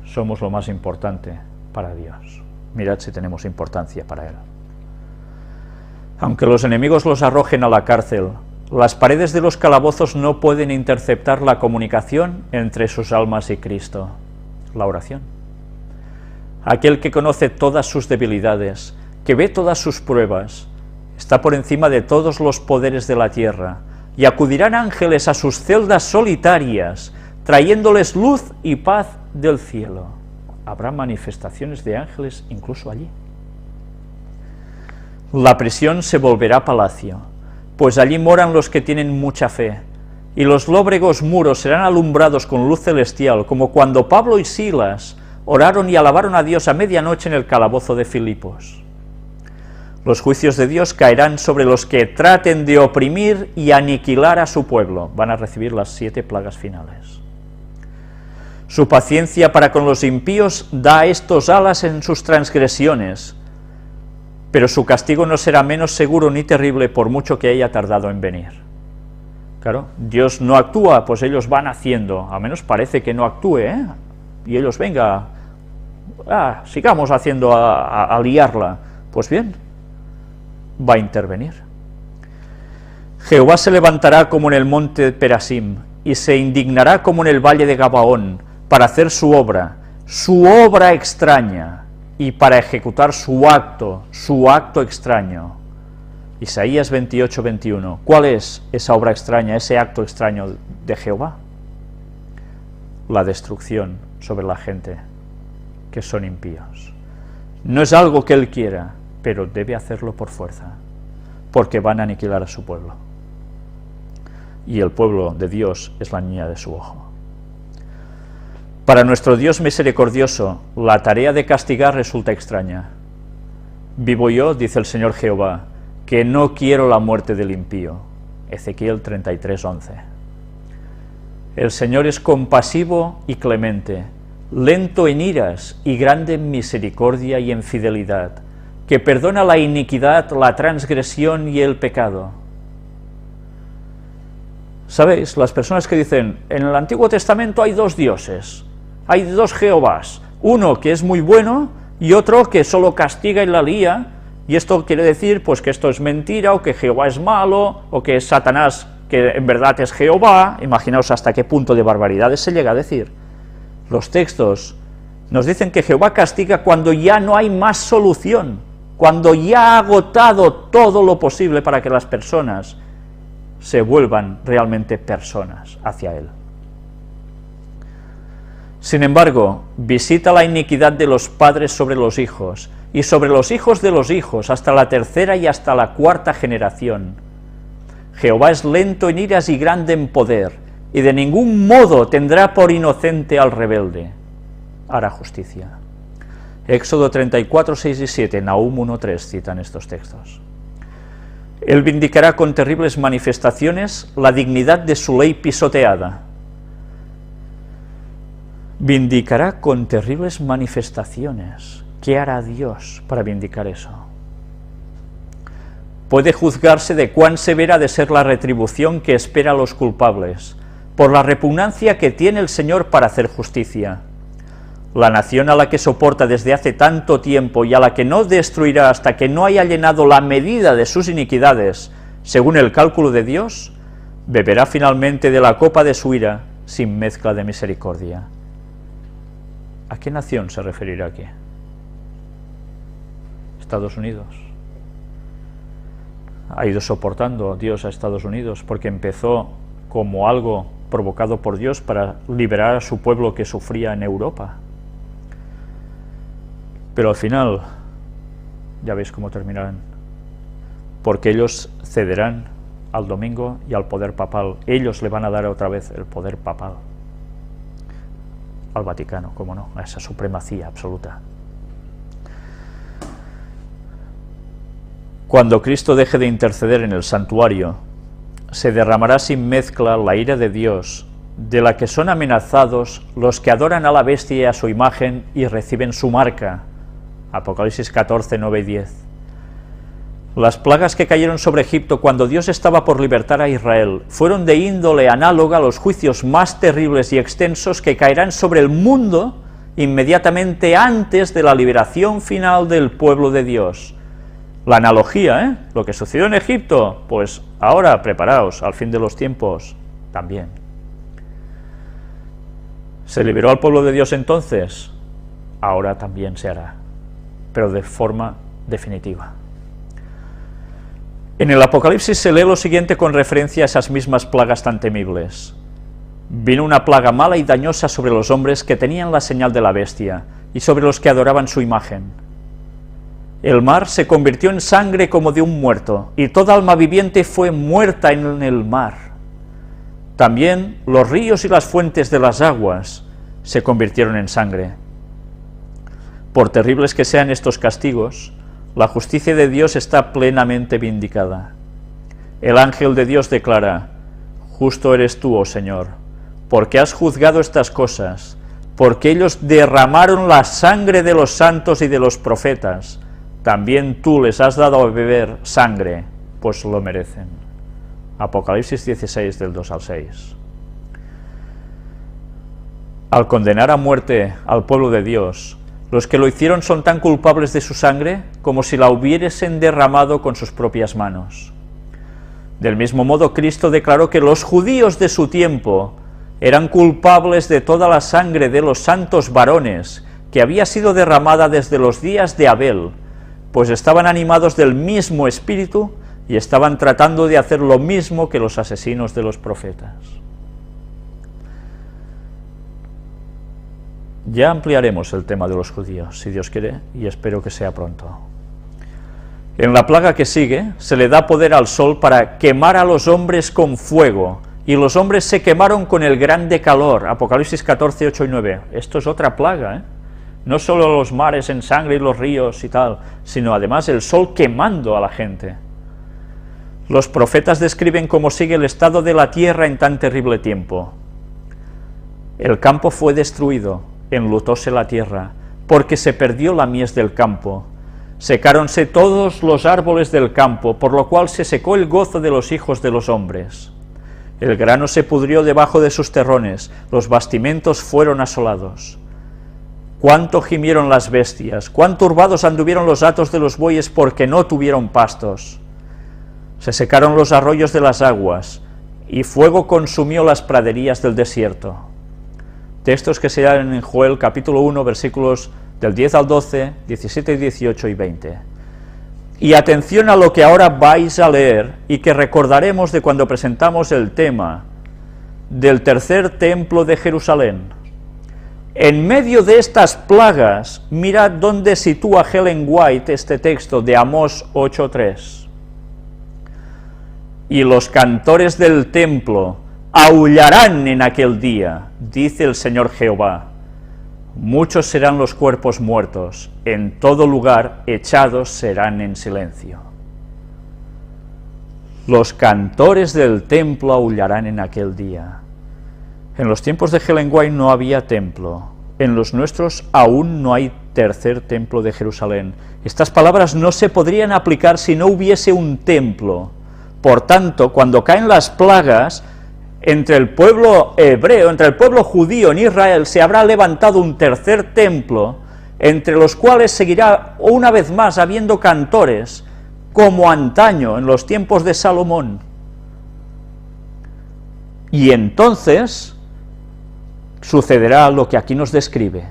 Somos lo más importante para Dios. Mirad si tenemos importancia para Él. Aunque los enemigos los arrojen a la cárcel, las paredes de los calabozos no pueden interceptar la comunicación entre sus almas y Cristo. La oración. Aquel que conoce todas sus debilidades, que ve todas sus pruebas, está por encima de todos los poderes de la tierra, y acudirán ángeles a sus celdas solitarias, trayéndoles luz y paz del cielo. Habrá manifestaciones de ángeles incluso allí. La prisión se volverá palacio, pues allí moran los que tienen mucha fe, y los lóbregos muros serán alumbrados con luz celestial, como cuando Pablo y Silas oraron y alabaron a Dios a medianoche en el calabozo de Filipos. Los juicios de Dios caerán sobre los que traten de oprimir y aniquilar a su pueblo. Van a recibir las 7 plagas finales. Su paciencia para con los impíos da a estos alas en sus transgresiones, pero su castigo no será menos seguro ni terrible por mucho que haya tardado en venir. Claro, Dios no actúa, pues ellos van haciendo, a menos parece que no actúe, y ellos, venga, sigamos haciendo a liarla. Pues bien, va a intervenir. Jehová se levantará como en el monte Perasim, y se indignará como en el valle de Gabaón, para hacer su obra extraña, y para ejecutar su acto extraño. Isaías 28:21. ¿Cuál es esa obra extraña, ese acto extraño de Jehová? La destrucción sobre la gente que son impíos. No es algo que Él quiera, pero debe hacerlo por fuerza, porque van a aniquilar a su pueblo. Y el pueblo de Dios es la niña de su ojo. Para nuestro Dios misericordioso, la tarea de castigar resulta extraña. Vivo yo, dice el Señor Jehová, que no quiero la muerte del impío. Ezequiel 33:11. El Señor es compasivo y clemente, lento en iras y grande en misericordia y en fidelidad, que perdona la iniquidad, la transgresión y el pecado. ¿Sabéis? Las personas que dicen, en el Antiguo Testamento hay 2 dioses, hay 2 Jehovás, uno que es muy bueno y otro que solo castiga y la lía, y esto quiere decir pues que esto es mentira, o que Jehová es malo, o que es Satanás, que en verdad es Jehová. Imaginaos hasta qué punto de barbaridades se llega a decir. Los textos nos dicen que Jehová castiga cuando ya no hay más solución, cuando ya ha agotado todo lo posible para que las personas se vuelvan realmente personas hacia Él. Sin embargo, visita la iniquidad de los padres sobre los hijos, y sobre los hijos de los hijos, hasta la 3ª y hasta la 4ª generación. Jehová es lento en iras y grande en poder, y de ningún modo tendrá por inocente al rebelde. Hará justicia. Éxodo 34, 6 y 7, Nahum 1:3 citan estos textos. Él vindicará con terribles manifestaciones la dignidad de su ley pisoteada. Vindicará con terribles manifestaciones. ¿Qué hará Dios para vindicar eso? Puede juzgarse de cuán severa ha de ser la retribución que espera a los culpables, por la repugnancia que tiene el Señor para hacer justicia. La nación a la que soporta desde hace tanto tiempo y a la que no destruirá hasta que no haya llenado la medida de sus iniquidades, según el cálculo de Dios, beberá finalmente de la copa de su ira sin mezcla de misericordia. ¿A qué nación se referirá aquí? Estados Unidos. Ha ido soportando Dios a Estados Unidos porque empezó como algo provocado por Dios para liberar a su pueblo que sufría en Europa. Pero al final, ya veis cómo terminarán, porque ellos cederán al domingo y al poder papal. Ellos le van a dar otra vez el poder papal al Vaticano, cómo no, a esa supremacía absoluta. Cuando Cristo deje de interceder en el santuario, se derramará sin mezcla la ira de Dios, de la que son amenazados los que adoran a la bestia y a su imagen y reciben su marca. Apocalipsis 14, 9 y 10. Las plagas que cayeron sobre Egipto cuando Dios estaba por libertar a Israel fueron de índole análoga a los juicios más terribles y extensos que caerán sobre el mundo inmediatamente antes de la liberación final del pueblo de Dios. La analogía, lo que sucedió en Egipto, pues ahora preparaos, al fin de los tiempos, también. ¿Se liberó al pueblo de Dios entonces? Ahora también se hará, pero de forma definitiva. En el Apocalipsis se lee lo siguiente con referencia a esas mismas plagas tan temibles. Vino una plaga mala y dañosa sobre los hombres que tenían la señal de la bestia y sobre los que adoraban su imagen. El mar se convirtió en sangre como de un muerto, y toda alma viviente fue muerta en el mar. También los ríos y las fuentes de las aguas se convirtieron en sangre. Por terribles que sean estos castigos, la justicia de Dios está plenamente vindicada. El ángel de Dios declara: justo eres tú, oh Señor, porque has juzgado estas cosas, porque ellos derramaron la sangre de los santos y de los profetas. También tú les has dado a beber sangre, pues lo merecen. Apocalipsis 16, del 2 al 6. Al condenar a muerte al pueblo de Dios, los que lo hicieron son tan culpables de su sangre como si la hubiesen derramado con sus propias manos. Del mismo modo, Cristo declaró que los judíos de su tiempo eran culpables de toda la sangre de los santos varones que había sido derramada desde los días de Abel, pues estaban animados del mismo espíritu y estaban tratando de hacer lo mismo que los asesinos de los profetas. Ya ampliaremos el tema de los judíos, si Dios quiere, y espero que sea pronto. En la plaga que sigue, se le da poder al sol para quemar a los hombres con fuego, y los hombres se quemaron con el grande calor. Apocalipsis 14, 8 y 9. Esto es otra plaga, No solo los mares en sangre y los ríos y tal, sino además el sol quemando a la gente. Los profetas describen cómo sigue el estado de la tierra en tan terrible tiempo. El campo fue destruido, enlutóse la tierra, porque se perdió la mies del campo. Secáronse todos los árboles del campo, por lo cual se secó el gozo de los hijos de los hombres. El grano se pudrió debajo de sus terrones, los bastimentos fueron asolados. Cuánto gimieron las bestias, cuán turbados anduvieron los hatos de los bueyes porque no tuvieron pastos. Se secaron los arroyos de las aguas, y fuego consumió las praderías del desierto. Textos que se dan en Joel capítulo 1, versículos del 10 al 12, 17 y 18 y 20. Y atención a lo que ahora vais a leer y que recordaremos de cuando presentamos el tema del tercer templo de Jerusalén. En medio de estas plagas, mirad dónde sitúa Ellen White este texto de Amós 8:3. Y los cantores del templo aullarán en aquel día, dice el Señor Jehová. Muchos serán los cuerpos muertos, en todo lugar echados serán en silencio. Los cantores del templo aullarán en aquel día. En los tiempos de Ellen White no había templo, en los nuestros aún no hay tercer templo de Jerusalén. Estas palabras no se podrían aplicar si no hubiese un templo. Por tanto, cuando caen las plagas, entre el pueblo hebreo, entre el pueblo judío en Israel, se habrá levantado un tercer templo, entre los cuales seguirá una vez más habiendo cantores, como antaño, en los tiempos de Salomón. Y entonces sucederá lo que aquí nos describe,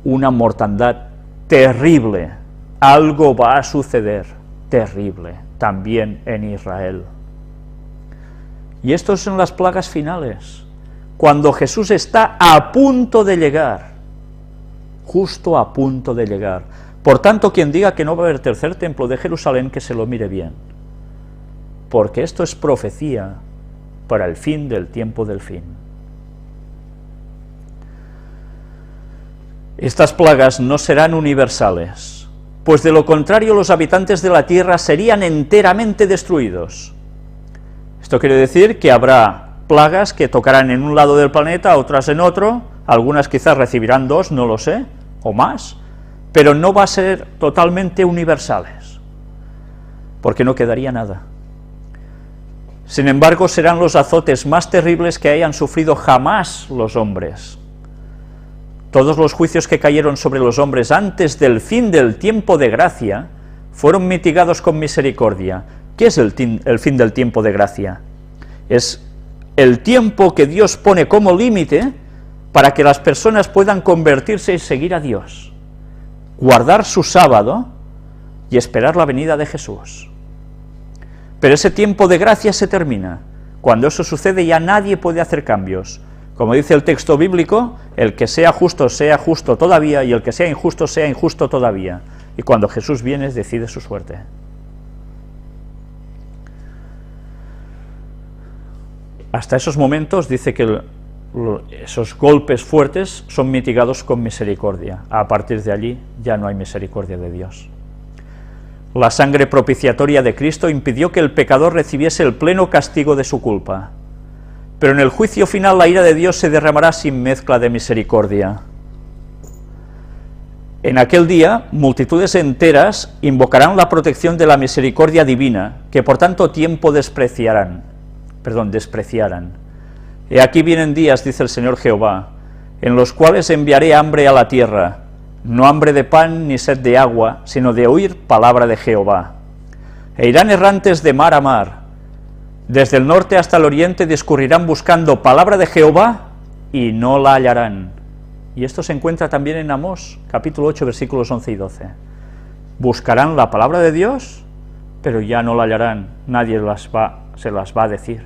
una mortandad terrible, algo va a suceder terrible también en Israel. Y estas son las plagas finales, cuando Jesús está a punto de llegar, justo a punto de llegar. Por tanto, quien diga que no va a haber tercer templo de Jerusalén, que se lo mire bien, porque esto es profecía para el fin del tiempo del fin. Estas plagas no serán universales, pues de lo contrario los habitantes de la tierra serían enteramente destruidos. Esto quiere decir que habrá plagas que tocarán en un lado del planeta, otras en otro, algunas quizás recibirán 2, no lo sé, o más, pero no va a ser totalmente universales, porque no quedaría nada. Sin embargo, serán los azotes más terribles que hayan sufrido jamás los hombres. Todos los juicios que cayeron sobre los hombres antes del fin del tiempo de gracia fueron mitigados con misericordia. ¿Qué es el fin del tiempo de gracia? Es el tiempo que Dios pone como límite para que las personas puedan convertirse y seguir a Dios, guardar su sábado y esperar la venida de Jesús. Pero ese tiempo de gracia se termina. Cuando eso sucede ya nadie puede hacer cambios. Como dice el texto bíblico, el que sea justo todavía, y el que sea injusto todavía. Y cuando Jesús viene, decide su suerte. Hasta esos momentos dice que esos golpes fuertes son mitigados con misericordia. A partir de allí ya no hay misericordia de Dios. La sangre propiciatoria de Cristo impidió que el pecador recibiese el pleno castigo de su culpa. Pero en el juicio final la ira de Dios se derramará sin mezcla de misericordia. En aquel día, multitudes enteras invocarán la protección de la misericordia divina, que por tanto tiempo despreciarán. He aquí vienen días, dice el Señor Jehová, en los cuales enviaré hambre a la tierra, no hambre de pan ni sed de agua, sino de oír palabra de Jehová. E irán errantes de mar a mar, desde el norte hasta el oriente discurrirán buscando palabra de Jehová y no la hallarán. Y esto se encuentra también en Amós, capítulo 8, versículos 11 y 12. Buscarán la palabra de Dios, pero ya no la hallarán, nadie se las va a decir.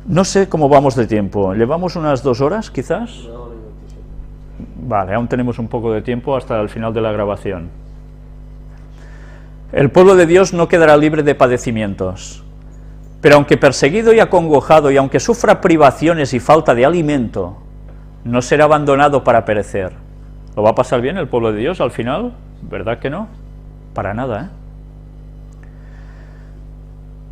No sé cómo vamos de tiempo, ¿llevamos unas 2 horas quizás? Vale, aún tenemos un poco de tiempo hasta el final de la grabación. El pueblo de Dios no quedará libre de padecimientos, pero aunque perseguido y acongojado, y aunque sufra privaciones y falta de alimento, no será abandonado para perecer. ¿Lo va a pasar bien el pueblo de Dios al final? ¿Verdad que no? Para nada, ¿eh?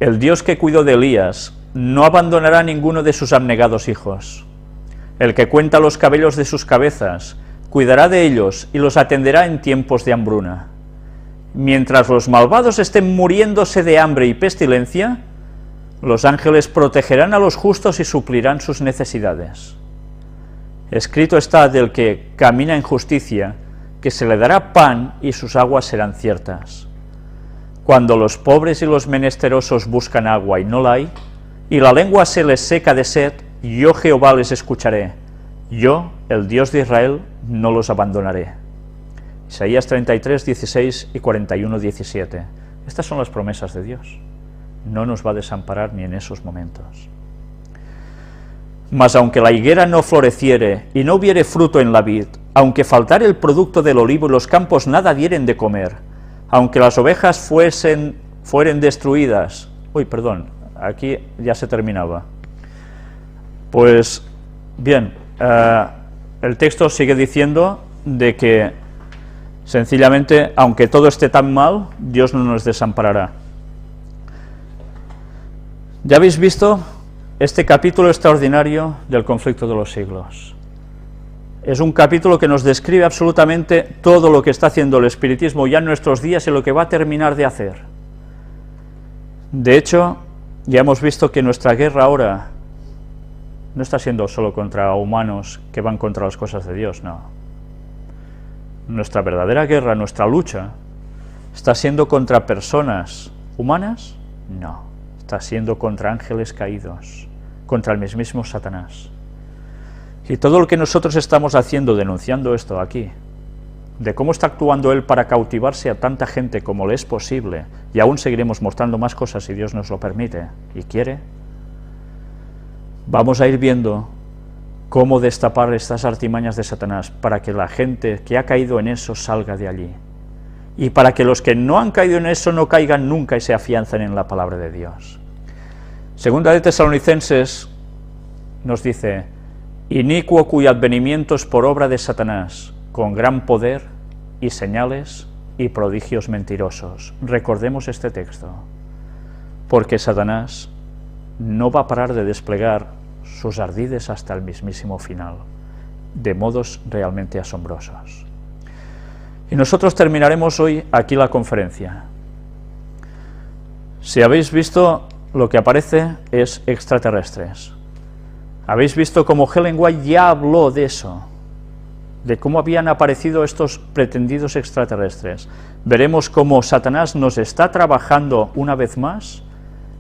El Dios que cuidó de Elías no abandonará a ninguno de sus abnegados hijos. El que cuenta los cabellos de sus cabezas, cuidará de ellos y los atenderá en tiempos de hambruna. Mientras los malvados estén muriéndose de hambre y pestilencia, los ángeles protegerán a los justos y suplirán sus necesidades. Escrito está del que camina en justicia, que se le dará pan y sus aguas serán ciertas. Cuando los pobres y los menesterosos buscan agua y no la hay, y la lengua se les seca de sed, yo Jehová les escucharé, yo, el Dios de Israel, no los abandonaré. Isaías 33, 16 y 41, 17. Estas son las promesas de Dios. No nos va a desamparar ni en esos momentos. Mas aunque la higuera no floreciere y no hubiere fruto en la vid, aunque faltare el producto del olivo y los campos nada dieren de comer, aunque las ovejas fueren destruidas, aquí ya se terminaba. Pues bien, el texto sigue diciendo de que sencillamente, aunque todo esté tan mal, Dios no nos desamparará. Ya habéis visto este capítulo extraordinario del conflicto de los siglos. Es un capítulo que nos describe absolutamente todo lo que está haciendo el espiritismo ya en nuestros días y lo que va a terminar de hacer. De hecho, ya hemos visto que nuestra guerra ahora no está siendo solo contra humanos que van contra las cosas de Dios, no. Nuestra verdadera guerra, nuestra lucha, ¿está siendo contra personas humanas? No. Está siendo contra ángeles caídos, contra el mismísimo Satanás. Y todo lo que nosotros estamos haciendo, denunciando esto aquí, de cómo está actuando Él para cautivarse a tanta gente como le es posible, y aún seguiremos mostrando más cosas si Dios nos lo permite y quiere, vamos a ir viendo cómo destapar estas artimañas de Satanás para que la gente que ha caído en eso salga de allí, y para que los que no han caído en eso no caigan nunca y se afiancen en la palabra de Dios. Segunda de Tesalonicenses nos dice: inicuo cuyo advenimiento es por obra de Satanás, con gran poder y señales y prodigios mentirosos. Recordemos este texto, porque Satanás no va a parar de desplegar sus ardides hasta el mismísimo final, de modos realmente asombrosos. Y nosotros terminaremos hoy aquí la conferencia. Si habéis visto, lo que aparece es extraterrestres. Habéis visto cómo Ellen White ya habló de eso, de cómo habían aparecido estos pretendidos extraterrestres. Veremos cómo Satanás nos está trabajando una vez más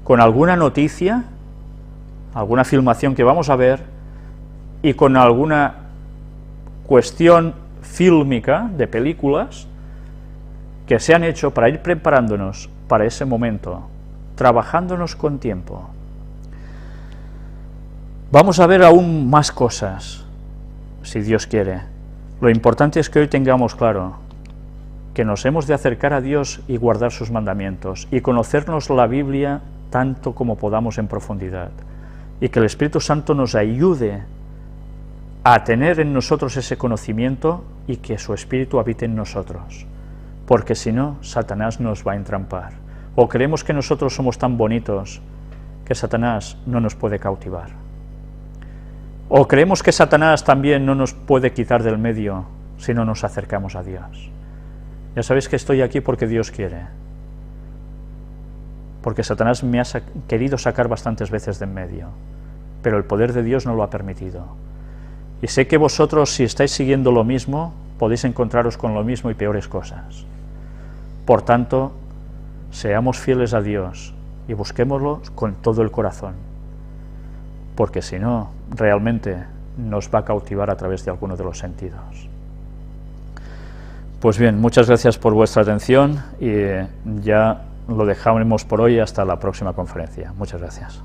con alguna noticia, alguna filmación que vamos a ver, y con alguna cuestión fílmica de películas que se han hecho para ir preparándonos para ese momento, trabajándonos con tiempo. Vamos a ver aún más cosas, si Dios quiere. Lo importante es que hoy tengamos claro que nos hemos de acercar a Dios y guardar sus mandamientos, y conocernos la Biblia tanto como podamos en profundidad, y que el Espíritu Santo nos ayude a tener en nosotros ese conocimiento y que su Espíritu habite en nosotros, porque si no, Satanás nos va a entrampar. O creemos que nosotros somos tan bonitos que Satanás no nos puede cautivar. O creemos que Satanás también no nos puede quitar del medio si no nos acercamos a Dios. Ya sabéis que estoy aquí porque Dios quiere, porque Satanás me ha querido sacar bastantes veces de en medio, pero el poder de Dios no lo ha permitido. Y sé que vosotros, si estáis siguiendo lo mismo, podéis encontraros con lo mismo y peores cosas. Por tanto, seamos fieles a Dios y busquémoslo con todo el corazón, porque si no, realmente nos va a cautivar a través de alguno de los sentidos. Pues bien, muchas gracias por vuestra atención y ya lo dejaremos por hoy hasta la próxima conferencia. Muchas gracias.